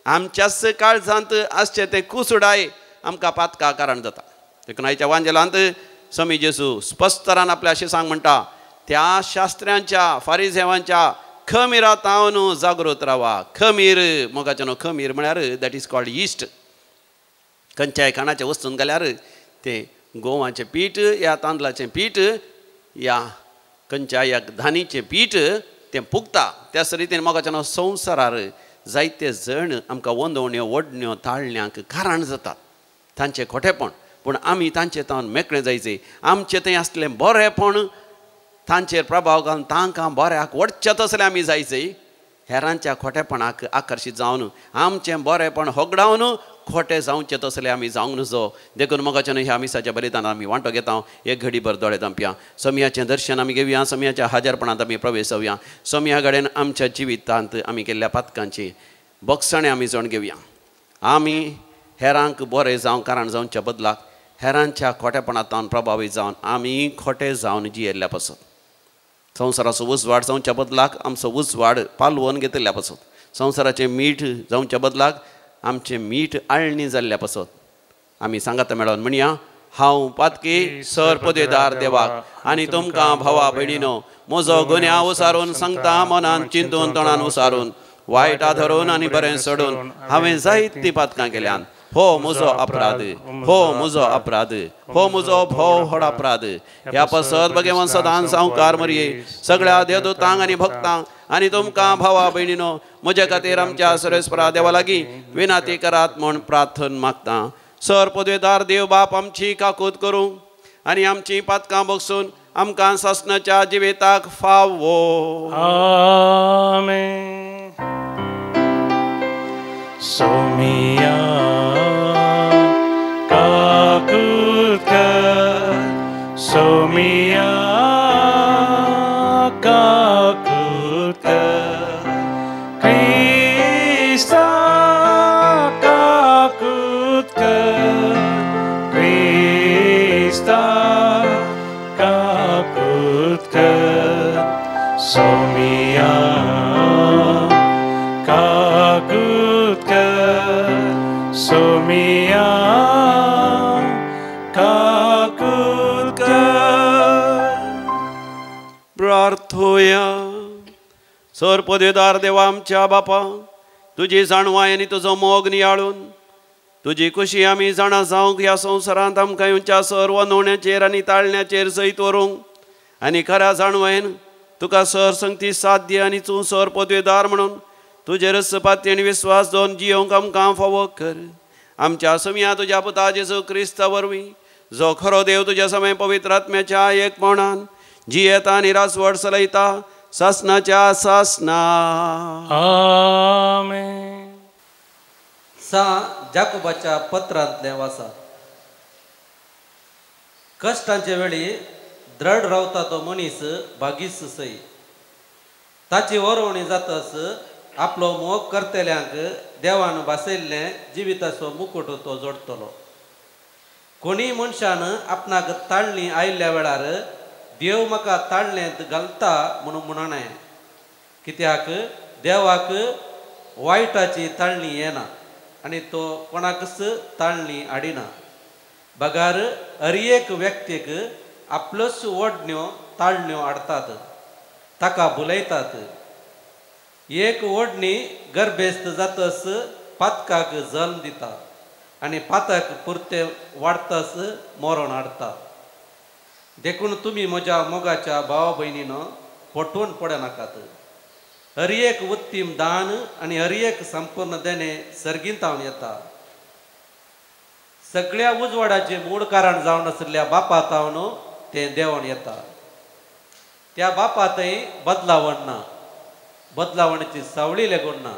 आमच्याच काळजांत आसचे ते कुसडाय आमकां पातका कारण जाता. देखून आयच्या वांजेलांत समी जेजू स्पश्ट तरान आपल्या अशें सांग म्हणटा त्या शास्त्र्यांच्या फारिझेवांच्या खमीरांत हांव न्हू जागृत रावा. खमीर मोगाचें न्हू. खमीर म्हळ्यार दॅट इज कॉल्ड इस्ट. खंयच्याय खाणाच्या वस्तून घाल्यार तें गोवाचें पीठ या तांदळाचें पीठ या खंयच्याय धानीचें पीठ तें पुगता. त्याच रितीन मोगाचें न्हू संवसारार जायते जण आमकां वंदवण्यो ओडण्यो ताळण्यांक कारण जातात. तांचें खोटेपण पूण आमी तांचे तावन मेकळें जायचें. आमचें तें आसलें बरेंपण तांचेर प्रभाव घालून तांकां बऱ्याक वडचें तसलें आमी जायचें. हेरांच्या खोटेपणाक आकर्शीत जावन आमचें बरेंपण होगडावन खोटें जावचें तसलें आमी जावंक नजो. देखून मोगाच्यान ह्या मिसाच्या बलिदानांत आमी वांटो घेता. एक घडीभर दोळे धांपया. सम्याचें दर्शन आमी घेवया. सम्याच्या हाजरपणांत आमी प्रवेश जावया. सम्या कडेन आमच्या जिवितांत आमी केल्ल्या पातकांची बक्षणे आमी जाण घेवया. आमी हेरांक बरें जावं कारण जावच्या बदलाक हेरांच्या खोटेपणांतल्यान प्रभावीत जावन आमी खोटे जावन जियेल्ल्या पासत संवसाराचो उजवाड जावच्या बदलाक आमचो उजवाड पालवून घेतिल्ल्या पासत संवसाराचें मीठ जावच्या बदलाक आमचें मीठ आळणी जाल्ल्या पासत आमी सांगाता मेळोन म्हणया हांव पातकी सर पदवेदार देवाक आनी तुमकां भावा भयणीनो म्हजो गुन्यांव उसारून सांगता मनान चिंतून तोंडान उसारून वायट आधरून आनी बरें सोडून हांवें जायतीं पातकां केल्यान हो म्हजो अपराध हो म्हजो अपराध हो म्हजो भोव व्हड अपराध ह्या पासत भगवान सदांच हांव कार मरये सगळ्या देवदूतांक आनी भक्तांक आनी तुमकां भावा भयणीनो म्हजे खातीर आमच्या सर्वेस्परा देवा लागीं विनाती करात म्हूण प्रार्थना मागता सर पदवेदार देव बाप आमची काकूत करूं आनी आमची पातकां बगसून आमकां सासणाच्या जिवेताक फावो आमेन सोमिया काकूत कर सोमिया काकूत कर क्रिस्ता काकूत कर क्रिस्ता काकूत कर सोमिया काकूत कर सोमिया काकूत कर प्रार्थोया सर पदवेदार देवा आमच्या बापा तुजी जाणवाय आनी तुजो मोग नियाळून तुजी खुशी आमी जाणा जावंक ह्या संवसारांत आमकां येवच्या सर वनवण्याचेर आनी ताळण्याचेर सयत व्हरूंक आनी खऱ्या जाणवायेन तुका सर संगती साध्य आनी तूं सर पदवेदार म्हणून तुजेर सपाती आनी विस्वास दवरून जियोंक आमकां फावो कर आमच्या समिया तुज्या पुता जेजू क्रिस्ता वरवीं जो खरो देव तुज्या समय पवित्र आत्म्याच्या एकपणान जियेता आनी रासवड चलयता सासणाच्या सासना आमेन जाकोबाच्या पत्रांतले वाचा कश्टांचे वेळी दृढ रावता तो मनीस भागीस सई ताची वरवणी जाताच आपलो मोग करतल्यांक देवान भासयल्लें जिविताचो मुकुट तो जोडटलो कोणी मनशान आपणाक ताळणी आयिल्ल्या वेळार देव म्हाका ताळणेंत घालता म्हणून म्हणना कित्याक देवाक वायटाची ताळणी येना आनी तो कोणाकच ताळणी हाडिना बगार हर एक व्यक्तीक आपलोच ओडण्यो ताळण्यो हाडतात ताका भुलयतात एक ओडणी गर्भेस्त जातस पातकाक जल्म दिता आनी पातक पुरते वाडतस मरण हाडता देखून तुमी म्हज्या मोगाच्या भावा भयणीनो फटवून पडनाकात हर एक उत्तीम दान आनी हर एक संपूर्ण देणे सर्गींतावन येता सगळ्या उजवाडाचे मूळ कारण जावन आशिल्ल्या बापातावन तें देंवन येता त्या बापातय बदलावण ना बदलावणेची सावळी लेगून ना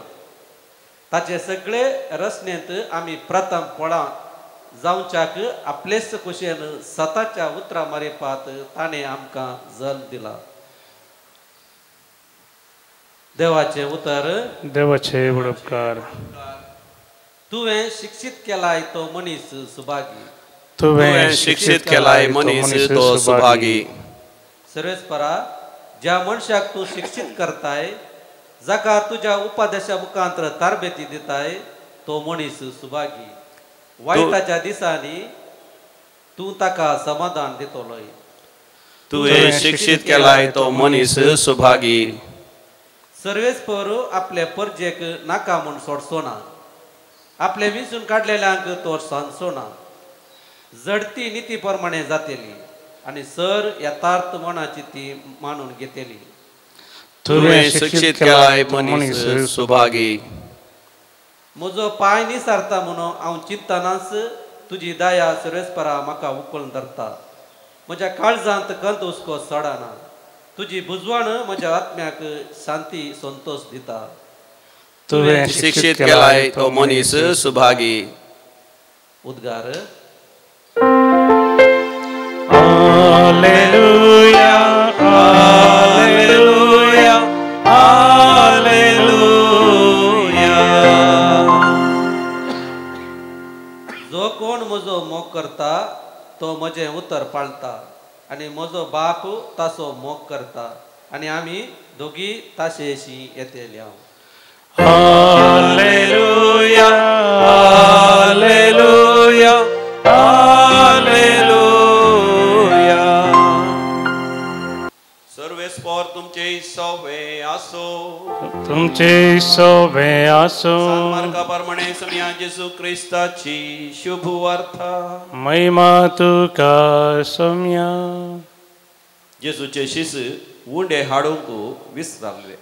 ताचे सगळे रचनेंत आमी प्रथम पळा जावच्याक आपलेच कुशेन सताच्या उतरां मारिपात ताणें आमकां जल्म दिला देवाचे उतर देवाचे उपकार तुवें शिक्षीत केलाय तो मनीस सुभागी तुवें शिक्षीत केलाय मनीस तो सुभागी सर्वेस्परा ज्या मनशाक तूं शिक्षीत करताय जाका तुज्या उपदेशा मुखांतर तारबेती दिताय तो मनीस सुभागी वायटाच्या दिसांनी तूं ताका समाधान दितलोय तुवें शिक्षीत केलाय तो मनीस सुभागी सर्वेस्पर आपल्या परजेक नाका म्हूण सोडचो ना आपले विसून काडलेल्यांक तो सांचो ना जडती निती प्रमाणे जातेली आनी सर यथार्थ मनाची ती मानून घेतेली तुवें शिक्षीत केलाय मनीस सुभागी म्हजो पांय निसारता म्हणून हांव चिंतनास तुजी दया सर्वेस्परा म्हाका उखलून धरता म्हज्या काळजांत कंत हुस्को सडना तुजी बुजवण म्हज्या आत्म्याक शांती संतोष दिता तुवें शिक्षीत केलाय तो मनीस सुभागी उद्गार हालेलुया हालेलुया हालेलुया तो म्हजें उतर पाळता आनी म्हजो बाप ताचो मोग करता आनी आमी दोगी ताशेशी येतेली हांव. Hallelujah, Hallelujah, Hallelujah. सर्वेस्पर तुमचे सवे आसो. तुमचे सोबे आसो. मार्गाप्रमाणे समया जेजू क्रिस्ताची शुभ वार्ता. महिमा तुका सोम्या. जेजूचे शिस उंडे हाडूंक विसरले.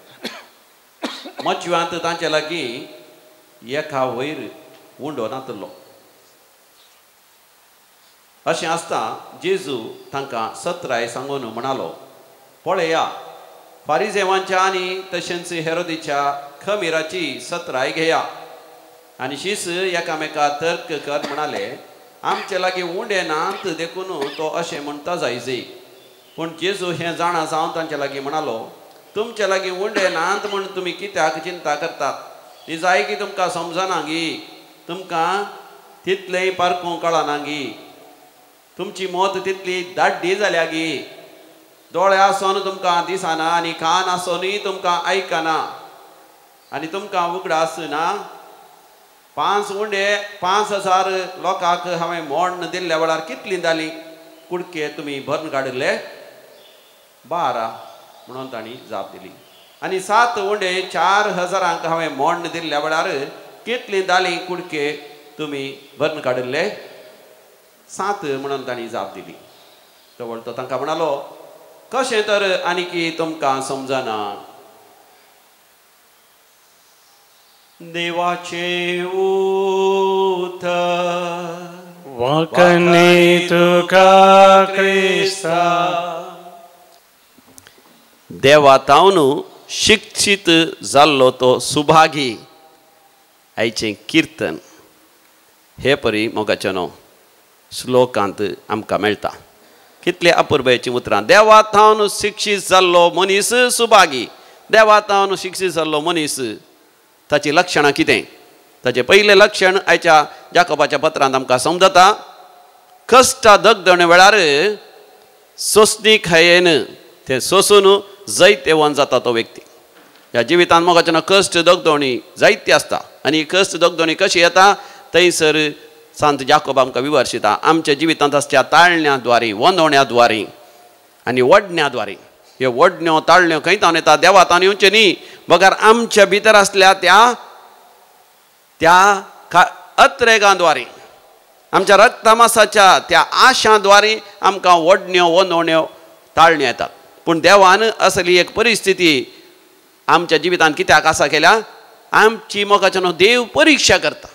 मचव्यांत तांचे लागीं एका वयर उंडो नातलो. अशें आसता जेजू तांकां सत्राय सांगून म्हणालो, पळया, फारिजेवांच्या आनी तशेंच हेरोदीच्या खमीराची सत्राय घेया. आनी शीस एकामेका तर्क कर म्हणाले, आमचे लागीं उंडे नात देखून तो अशें म्हणटा जायजे. पूण जेजू हें जाणा जावन तांचे लागीं म्हणालो, तुमचे लागीं उंडे नात म्हूण तुमी कित्याक चिंता करतात? ही जाय की तुमकां समजना गी, तुमकां तितलेंय पारखूंक कळना गी, तुमची मोत तितली दाड्डी जाल्या गी. दोळे आसोन तुमकां दिसना आनी कान आसोनूय तुमकां आयकना आनी तुमकां उगडास ना. 5,000 लोकांक हांवें मोडण दिल्ल्या वेळार कितलीं जालीं? कुडके तुमी भरून काडले? 12 म्हणून तांणी जाप दिली. आनी 4,000 हांवें मोडण दिल्ल्या वेळार कितलीं जालीं कुडके तुमी भरून काडले? 7 म्हणून तांणी जाप दिली. जवळ तो तांकां म्हणालो, कशें तर आनीकी तुमकां समजना? देवाचे उतर वाकणे तुका क्रिस्ता. देवातावन शिक्षीत जाल्लो तो सुभागी आयचें कीर्तन हे परी मोगाचेनो श्लोकांत आमकां मेळटा. कितले अपुर्बेची उतरां. देवातावन शिक्षीत जाल्लो मनीस सुभागी. देवातावन शिक्षीत जाल्लो मनीस ताची लक्षणां कितें? ताचें पयलें लक्षण आयच्या जाकोबाच्या पत्रांत आमकां समजता. कश्ट दगदण वेळार सोंसणी खायेन तें सोसून जैतेवन जाता तो व्यक्ती. ह्या जिवितांत मोगाचें कश्ट दगदणी जायती आसता आनी कश्ट दगदणी कशी येता थंयसर सांत जाकोब आमकां विवर्शिता. आमच्या जिवितांत आसच्या ताळण्या द्वारे, वंदोवण्या द्वारे आनी वडण्या द्वारे. ह्यो वडण्यो ताळण्यो खंय तावन येता? देवातावन येवच्यो न्ही, बगर आमच्या भितर आसल्या त्या अत्रेगांद्वारे, आमच्या रक्तमासाच्या त्या आशांद्वारे आमकां वडण्यो वंदोवण्यो ताळण्यो येतात. पूण देवान असली एक परिस्थिती आमच्या जिवितांत कित्याक आसा केल्या? आमची मोगाचें देव परीक्षा करता.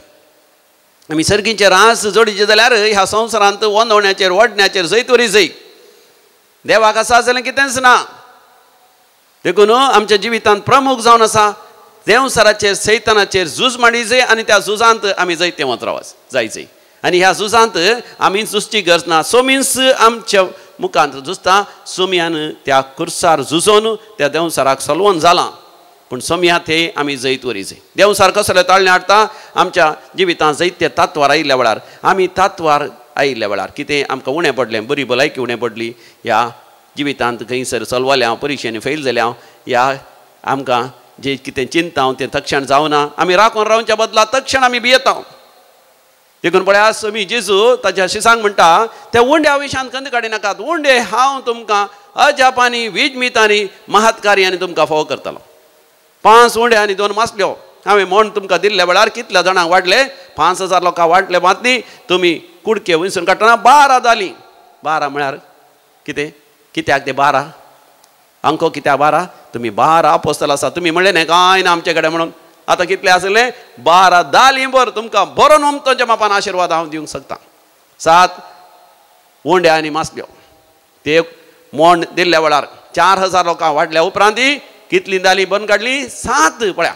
आमी सर्गीचे रास जोडीचे जाल्यार ह्या संवसारांत वंदोवण्याचेर वडण्याचेर जैतवरी जै. देवाक आसा जाल्यार कितेंच ना. देखून आमच्या जिवितांत प्रमुख जावन आसा देवसराचेर सैतानाचेर झूज मांडी जाय आनी त्या झुजांत आमी जैतेवत रावच जायचे. आनी ह्या झुजांत आमी झुजची गरज ना. सोमीस आमच्या मुखांत झुजता. सोमयान त्या कुर्सार झुजोवन त्या देवसराक सलवून जाला. पूण सोमयात हे आमी जैत वरी जाय. देवसार कसले ताळणे हाडटा? आमच्या जिवितांत जैत्य तात्वार आयिल्ल्या वेळार, आमी तात्वार आयिल्ल्या वेळार कितें आमकां उणें पडलें, बरी भलायकी उणें पडली, ह्या जिवितांत खंयसर चलवले हांव, परिक्षेनी फेल जालें हांव, ह्या आमकां जें कितें चिंता हांव तें तक्षण जावना. आमी राखून रावच्या बदला तक्षण आमी भियेता. देखून पळय सोमी जेजू ताच्या शिसांक म्हणटा, त्या उंड्या विशांत खंत काडिनाकात. उंडे हांव तुमकां अजापांनी विजमितांनी महत्कार्यांनी तुमकां फोव करतलो. 5 उंडे आनी 2 मासल्यो हांवें म्हण तुमकां दिल्ल्या वेळार कितल्या जाणांक वाडले? 5,000 लोकांक वाडले मात न्ही. तुमी कुडके वयसून काडटना 12 जालीं. 12 म्हळ्यार कितें? कित्याक ते 12 अंको? कित्याक 12? तुमी 12 अपोस्तल आसा. तुमी म्हणलें न्हय कांय ना आमचे कडेन म्हणून. आतां कितले आसले? 12 जालीं. बरं, तुमकां बरो नोमतांच्या मापान आशिर्वाद हांव दिवंक शकता. 7 उंडे आनी मासल्यो ते मोण दिल्ल्या वेळार 4,000 लोकांक वाडल्या उपरांत कितलीं जालीं? बंद काडली 7. पळया,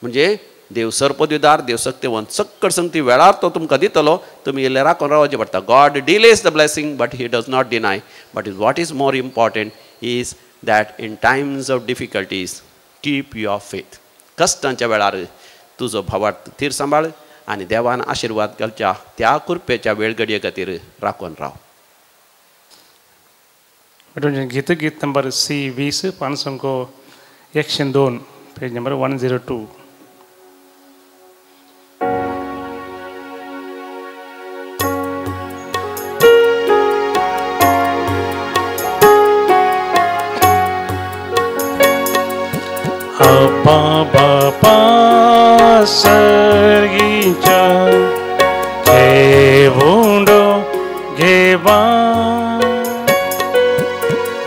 म्हणजे देव सर्पदिदार, देव शक्तिवंत, सक्कड संगती वेळार तो तुमकां दितलो. तुमी इल्लें राखून रावचें पडटा. God delays the blessing but he does not deny. But what is more important is that in times of difficulties keep your faith. कश्टांच्या वेळार तुजो भावार्थ थीर सांबाळ आनी देवान आशिर्वाद घालच्या त्या कृपेच्या वेळघडये खातीर राखून राव. गीत number C20 502 page number 102. Apa Bapa Sarginca Kevundo Geva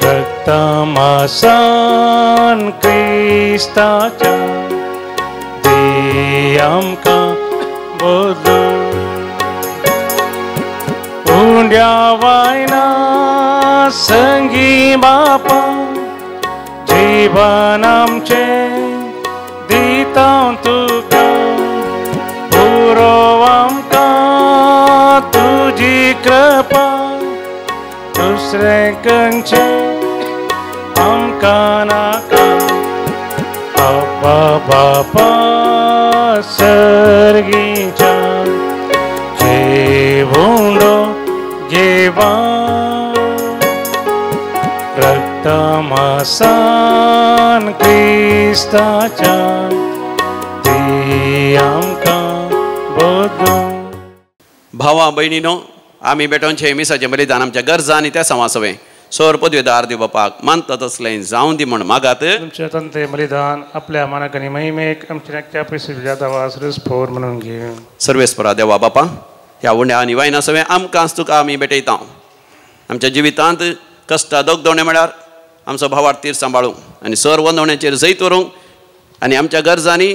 Raktamasan Kristaca Diamka Bodu Undya Vaina Sangi Bapa जीवन आमचे दितां तुका पुरो आमकां तुजी कृपा दुसरे कंचे आमकां नाका. अब्बा बापा सर्गीच्या जेवूंडो जेवा रक्तमासान क्रिस्ताच्या ती आमकां बोधूं. भावा भयणीनो, आमी बेटोनचे मिसाचें बलिदान आमच्या गरजा आनी त्या समासवे सोर पदवेदार दिव बापाक मानता तसलें जावं दी म्हण मागात. तुमचे तंते बलिदान आपल्या मनाक आनी महिमेक आमच्या नाक्या पयसुल्या दावास स्फोर म्हणून घे. सर्वेस्परा देवा बापा, ह्या उंड्या आनी वायना सवे आमकांच तुका आमी भेटयता. आमच्या जिवितांत कश्टा दोगदोणे म्हळ्यार आमचो भावार्थीर सांबाळूंक आनी सर वंदवण्याचेर जैत व्हरूंक आनी आमच्या गरजांनी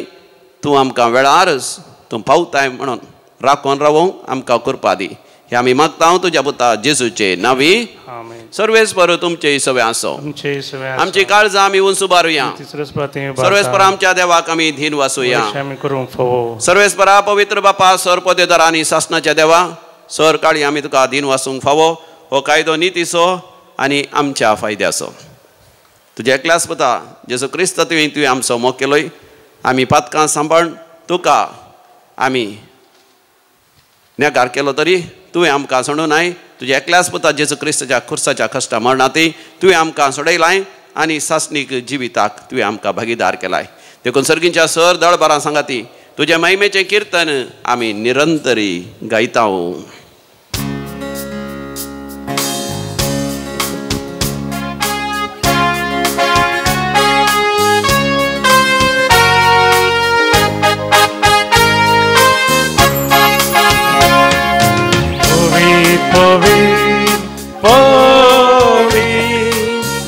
तूं आमकां वेळारच तूं पावताय म्हणून राखून रावूंक आमकां कृपा दी. हे आमी मागता तुज्या पुता जेजूचे नांवी. सर्वेस्पर तुमचे सवे आसो. आमची काळजां आमी उंचुबारुया. सर्वेस्परा आमच्या देवाक आमी धीन वासुया. सर्वेस्परा पवित्र बापा सर पदवेदार आनी शासनाच्या देवा सर काळी आमी तुका धीन वासूंक फावो. हो कायदो नितीचो आनी आमच्या फायद्याचो. तुज्या एकल्याच पुता जेजू क्रिस्त तुवें आमचो मोग केलोय. आमी पातकां सांबाळून तुका आमी नेगार केलो तरी तुवें आमकां सोडूनाय. तुज्या एकल्याच पुता जेजू क्रिस्ताच्या खुर्साच्या कश्टा मरणांती तुवें आमकां सोडयलाय आनी सासणीक जिविताक तुवें आमकां भागीदार केलाय. देखून सर्गींच्या सर दळबारां सांगाती तुज्या महिमेचें किर्तन आमी निरंतरी गायता.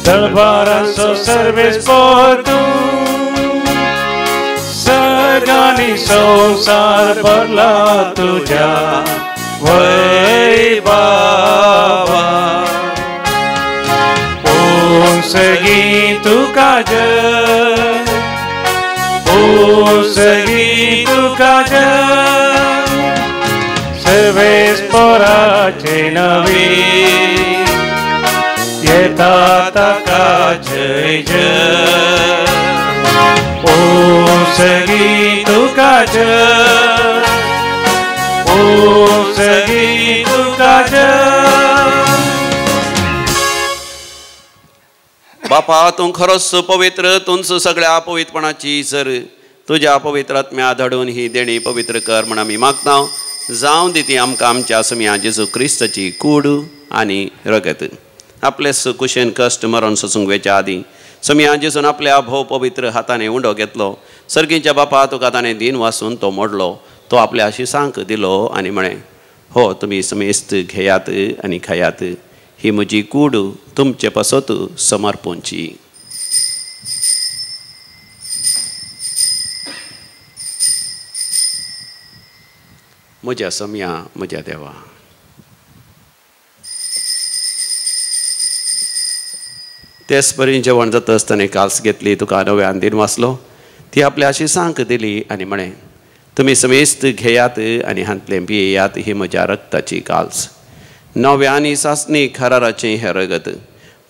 दळबारांचो सर्वेस्पर तूं सर्गांनी संवसार भरला तुज्या वैभवा. सगी तुका जय, सगी तुका जय. सर्वेस्पराचे नवी येता ताका जय जय. सगी तुका जय, सगी तुका जय. बापा तूं खरोच पवित्र. तूंच सगळ्या पवित्रपणाची सर तुज्या पवित्र आत्म्या धाडून ही देणी पवित्र कर म्हण आमी मागता. जावं दी ती आमकां आमच्या समिया जेजू क्रिस्ताची कूड आनी रगत. आपले कुशेन कश्ट मरण सोसूंक वेच्या आदी समिया जेजून आपल्या भोव पवित्र हाताने उंडो घेतलो. सर्गीच्या बापा तुका ताणें दिन वासून तो मोडलो. तो आपल्या शिसांक दिलो आनी म्हळें, हो तुमी समेस्त घेयात आनी खायात. ही म्हजी कूड तुमचे पासत समर्पूंची. म्हज्या समिया म्हज्या देवा. तेच परी जेवण जाता आसतना काल्स घेतली तुका नव्यान दिन वाचलो. ती आपल्या शिसांक दिली आनी म्हळें, तुमी समेस्त घेयात आनी हांतलें पियेयात. ही म्हज्या रक्ताची काल्स. नव्या आनी सासणी खराराचें हें रगत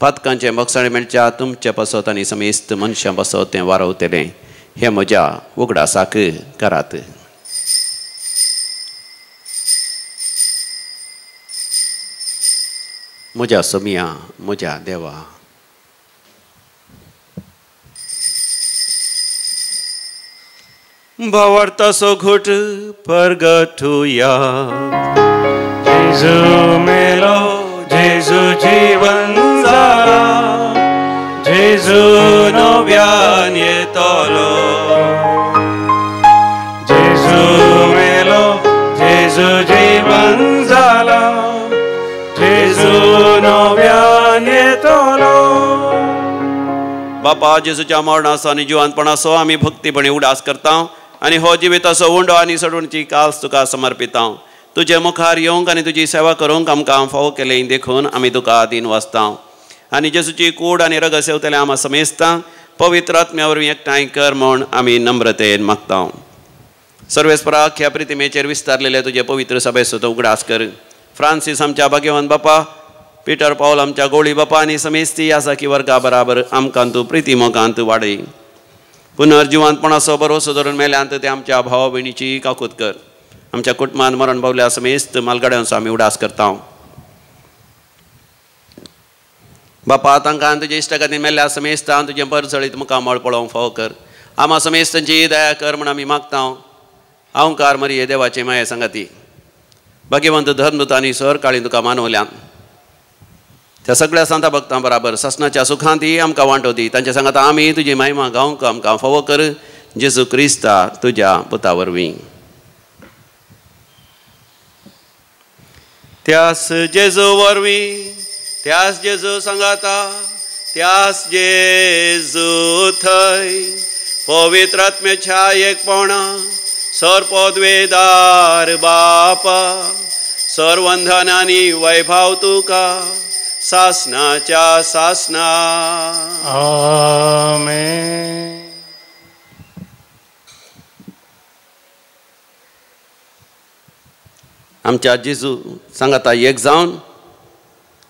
पातकांचें मोगसाळें मेळच्या तुमचे पासत आनी समेस्त मनशां पासत तें वारवतलें. हें म्हज्या उगडासाक करात. म्हज्या समिया म्हज्या देवा. भावार्थाचो घोट परगटुया. जेजू मेलो, जेजू जीवन जाला, जेजू नव्यान येतलो. जेजू मेलो, जेजू जीवन जाला, जेजू नव्यान येतलो. बापा जेजूच्या मरणाचो आनी जिवंतपणाचो आमी भक्तीपणी उडास करता आनी हो जिविताचो उंडो आनी सडूणची कास तुका समर्पिता. तुजे मुखार येवंक आनी तुजी सेवा करूंक आमकां फावो केलें देखून आमी तुका दिन वाचता आनी जेजूची कूड आनी रग सेवतले आमी समेजता. पवित्र आत्म्या वरवीं एकठांय कर म्हूण आमी नम्रतेन मागता. सर्वेस्परा ह्या प्रितिमेचेर विस्तारलेले तुजे पवित्र सभेचो तो उगडास कर. फ्रांसीस आमच्या भाग्यवान बापा, पिटर पावल आमच्या गोळी बापा आनी समेस्ती आसा की वर्गा बराबर आमकां तूं प्रिती मोगांत वाडय. पुनर्जिवांतपणाचो भरोसो धरून मेल्यांत ते आमच्या भावा भयणीची काकूत कर. आमच्या कुटुंबान मरण पावल्या समेस्त मालगाड्यांचो आमी उडास करता. बापा तांकां तुजे इश्टा खातीर मेल्ल्या समेस्तां तुजें परसळीत मुखामळ पळोवंक फावो कर. आमा समेस्तांची दया कर म्हूण आमी मागता. अवंकार मरिये देवाचे माये सांगाती, भाग्यवंत धर्मदूतांनी सर काळी तुका मानवल्यान त्या सगळ्या संता भक्तां बराबर ससनाच्या सुखांती आमकां वांटोवती. तांच्या सांगात आमी तुजी महिमा गावंक आमकां फावो कर. जेजू क्रिस्ता तुज्या पुता वरवीं. त्यास जेजू वरवीं, त्यास जेजू सांगाता, त्यास जेजू थंय पवित्र आत्म्याच्या एकपणा सर पदवेदार बापा सर वंदन आनी वैभव तुका सासनाच्या सासना. आमेन. आमच्या जेजू सांगाता एक जावन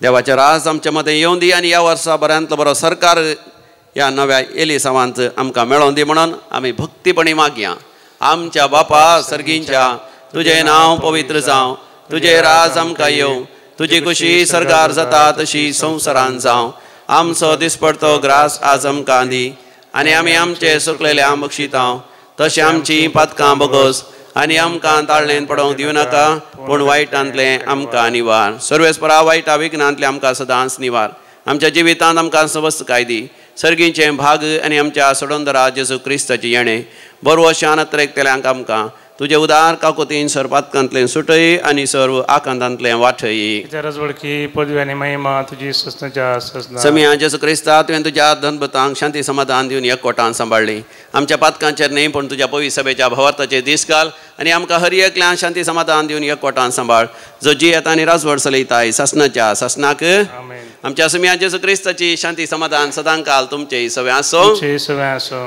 देवाचें राज आमच्या मदें येवं दी आनी ह्या वर्सा बऱ्यांतलो बरो सरकार ह्या नव्या एली सावांत आमकां मेळोवन दी म्हणून आमी भक्तीपणी मागया. आमच्या बापा सर्गींच्या तुजें नांव पवित्र जावं, तुजें राज आमकां येवं, तुजी कुशी सरकार जाता तशी संवसारांत जावं. आमचो दिसपडतो ग्रास आज आमकां दी आनी आमी आमचे सुकलेल्या बक्षितांव तशें आमची पातकां बोगोस आनी आमकां ताळणेन पडोवंक दिवं नाका पूण वायटांतलें आमकां निवार. सर्वेस्परा वायटा विघ्नांतले आमकां सदांच निवार. आमच्या जिवितांत आमकां सवस्थकाय दी. सर्गींचें भाग आनी आमच्या सोडोंदरा जेजू क्रिस्ताची येणें बरो शानत्रेकतेल्यांक आमकां तुजे उदार काकुतीन सरपातकांतलें सुटय आनी सर्व आकांतांतलें वाठय. रजवडकी पदवी आनी महिमा तुजी ससनाच्या ससना. समिया जेजू क्रिस्ता तुवें तुज्या धनभतांक शांती समाधान दिवन एकवटान सांबाळ्ळी. आमच्या पातकांचेर न्ही पूण तुज्या पवी सभेच्या भवार्थाचेर दीस घाल आनी आमकां हर एकल्यान शांती समाधान दिवन एकवटान सांबाळ. जो जियेता आनी राजवड चलयताय ससनाच्या ससनाक. आमच्या समिया जेजू क्रिस्ताची शांती समाधान सदांकाल तुमचे सवे आसो.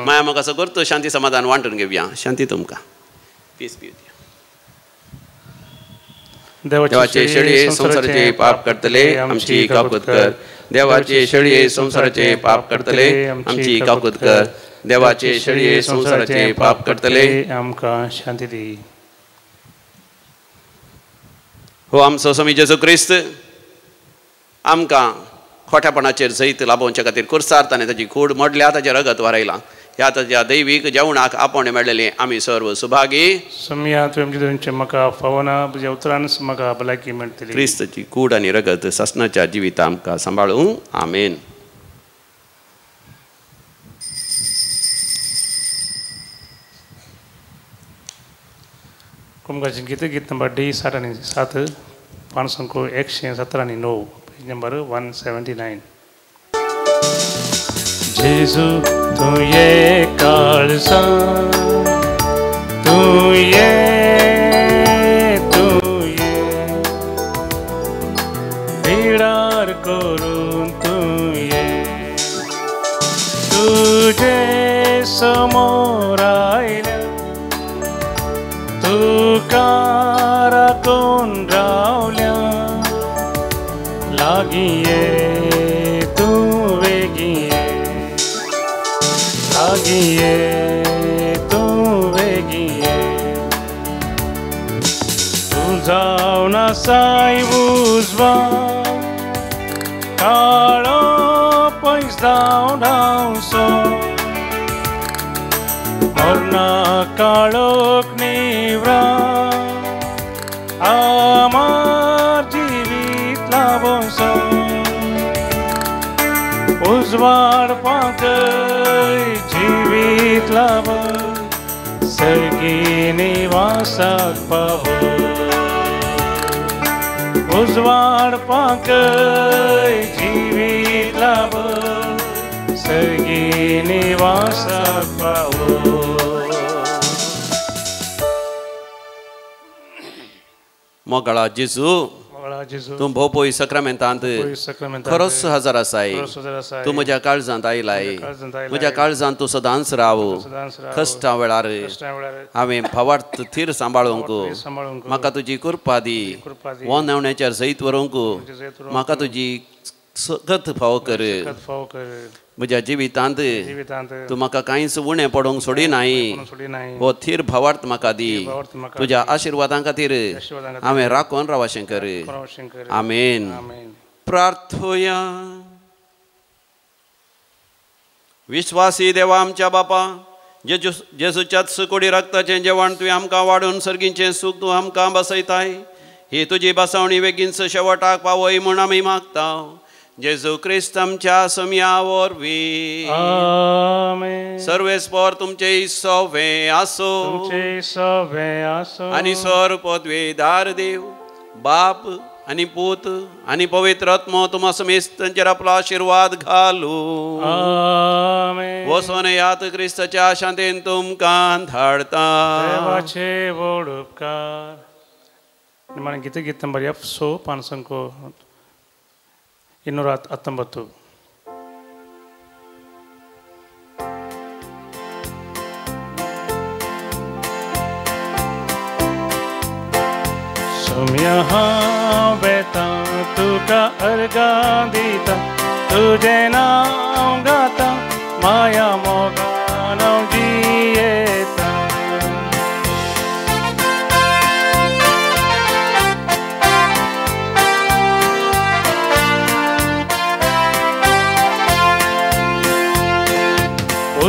माया मोगाचो करतो शांती समाधान वांटून घेवया. शांती तुमकां. पीस बी. देवाचे शेळये संसाराचे पाप करतले आमची काकूत कर. देवाचे शेळये संसाराचे पाप करतले आमची काकूत कर. देवाचे शेळये संसाराचे पाप करतले आमकां शांती दी. हो आमचो स्वामी जेजू क्रिस्त आमकां खोट्यापणाचेर जैत लाभोवचे खातीर कुर्सार्थ आनी ताची कूड मोडल्या ताचें रगत वारयलां. ह्या ताच्या दैवीक जेवणाक आपण मेळ्ळेले आमी सर्व सुभागी. समिया तुमचे म्हाका फावना तुज्या उतरान म्हाका भलायकी मेळटली. क्रिस्ताची कूड आनी रगत ससनाच्या जिविता आमकां सांबाळूं. आमेन. कुमगाचें गीत नंबर D7 पानसंको 117 पेज नंबर 179. जेजू तू ये काळजा, तू ये बिडार करून तू ये. तुझे समोर आयल्या तुका राखून रावल्या. लागी ये तू वेगी ये, लागी ये तू वेगी ये. तू जावन आसाय उजवा काळो पयस धांवडावचो मोरना काळोख निवरा आमार जिवीत लावचो उजवाड पाकय जिवीत लाव सर्गी निवासाक पाव उजवाड पाकय जिवीत लाव सर्गी निवासाक पाव मोगळा जेजू तूं भोव पळय सक्रमेंतांत खरोच हजर आसाय तूं म्हज्या काळजांत आयलाय म्हज्या काळजांत तूं सदांच राव कश्टा वेळार हांवें फावार्थ थीर सांबाळूंक म्हाका तुजी कृपा दी वो नेवण्याचेर सयत व्हरूंक म्हाका तुजी सखत फाव कर म्हज्या जिवितांत तूं म्हाका कांयच उणें पडोवंक सोडिनाय हो थीर भावार्थ म्हाका दी तुज्या आशिर्वादां खातीर हांवें राखोन रावशें कर आमेन प्रार्थोया विश्वासी देवा आमच्या बापा जेजूच्या सुकोडी रक्ताचें जेवण तुवें आमकां वाडून सर्गीचें सूख तूं आमकां बसयताय ही तुजी बसवणी बेगीनच शेवटाक पावय म्हूण आमी मागता जेजू क्रिस्त आमच्या समया वरवीं सर्वेस्पर तुमचे सवे आसो आनी सर पदवेदार देव बाप आनी पूत आनी पवित्र आत्मो तुमा समेस्त तांचेर आपलो आशिर्वाद घालू वसोन यात क्रिस्ताच्या शांतेन तुमकां धाडता మన గీత నంబర్ F పానసంకో 219 सोम्या बेता तुका अर्गा दिता तुझे नाव गाता माया मोगा नाव जियेता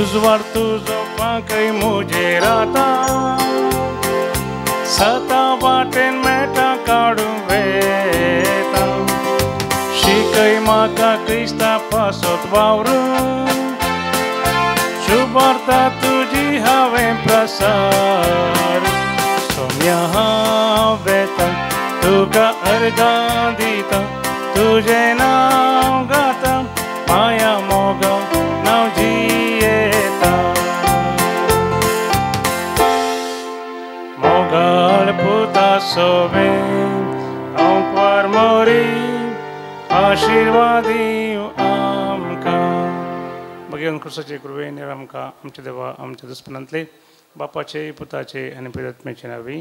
उजवाड तुझो पाकय मुझे राता सता वाटेन मेटा काडून वेता शिकय म्हाका क्रिस्ता पासत वावरून शुभार्था तुजी हांवें प्रसार सोम्या हांव वेता तुका अर्गां दिता तुजें नांव गाता माया मोगा नांव जियेता मोगाळ पुता सोबे हांव पार मोरी आशिर्वादी आमकां भगवान कृष्णाचे कृपेन आमकां आमचे देवा आमच्या दुस्पणांतले बापाचे पुताचे आनी पवित्रात्म्याचे नांवी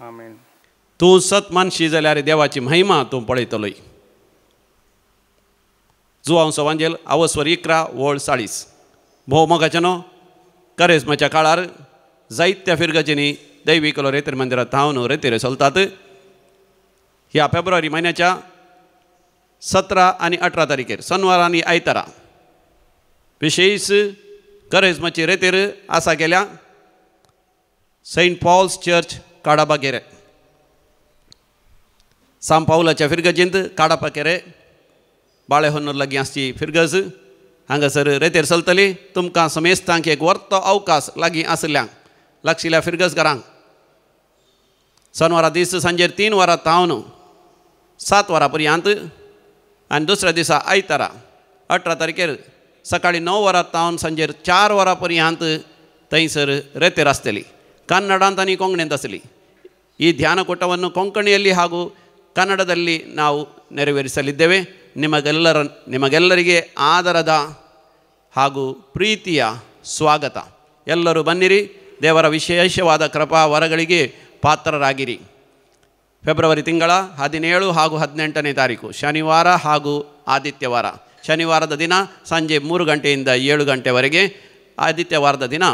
आमेन. तूं सत मानशी जाल्यार देवाची महिमा तूं पळयतलोय. जुवांव सवांजेल आवस्वर 11 वळ 40 भोव मोगाचे न्हू करेस्माच्या काळार जायत्या फिरगेच्यांनी दैवी कलो रेतेर मंदिरांत धांवन रेतेर चलतात. ह्या फेब्रुवारी म्हयन्याच्या 17 आनी 18 तारखेर शनिवार आनी आयतारा विशेष करेस्माची रेतेर आसा गेल्या सेंट पॉल्स चर्च काडाबागेरे सांत पावलाच्या फिरगेचेंत काडापाकेरे बाळेहोन्नूर लागीं आसची फिरगज हांगासर रेतेर चलतली. तुमकां समेस्तांक एक वर्तो अवकाश लागीं आसल्यांक लागशिल्ल्या फिरगजकारांक शनिवारा दीस सांजेर 3 वरां तावन 7 वरां पर्यंत आनी दुसऱ्या दिसा आयतारा 18 तारखेर सकाळीं 9 वरां तावन सांजेर 4 वरां पर्यंत थंयसर रेतेर आसतली. ಕನ್ನಡಾಂತ ನೀ ಕೊಂಕಣಿಂದ ಅಸಲಿ. ಈ ಧ್ಯಾನ ಕೂಟವನ್ನು ಕೊಂಕಣಿಯಲ್ಲಿ ಹಾಗೂ ಕನ್ನಡದಲ್ಲಿ ನಾವು ನೆರವೇರಿಸಲಿದ್ದೇವೆ. ನಿಮಗೆಲ್ಲರಿಗೆ ಆದರದ ಹಾಗೂ ಪ್ರೀತಿಯ ಸ್ವಾಗತ. ಎಲ್ಲರೂ ಬನ್ನಿರಿ, ದೇವರ ವಿಶೇಷವಾದ ಕೃಪಾ ವರಗಳಿಗೆ ಪಾತ್ರರಾಗಿರಿ. ಫೆಬ್ರವರಿ ತಿಂಗಳ 17 ಹಾಗೂ 18ನೇ ತಾರೀಕು ಶನಿವಾರ ಹಾಗೂ ಆದಿತ್ಯವಾರ. ಶನಿವಾರದ ದಿನ ಸಂಜೆ 3 ಗಂಟೆಯಿಂದ 7 ಗಂಟೆವರೆಗೆ, ಆದಿತ್ಯವಾರದ ದಿನ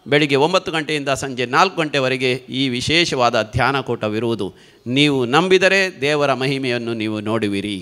ಬೆಳಿಗ್ಗೆ 9 ಗಂಟೆಯಿಂದ ಸಂಜೆ 4 ಗಂಟೆವರೆಗೆ ಈ ವಿಶೇಷವಾದ ಧ್ಯಾನಕೂಟವಿರುವುದು. ನೀವು ನಂಬಿದರೆ ದೇವರ ಮಹಿಮೆಯನ್ನು ನೀವು ನೋಡುವಿರಿ.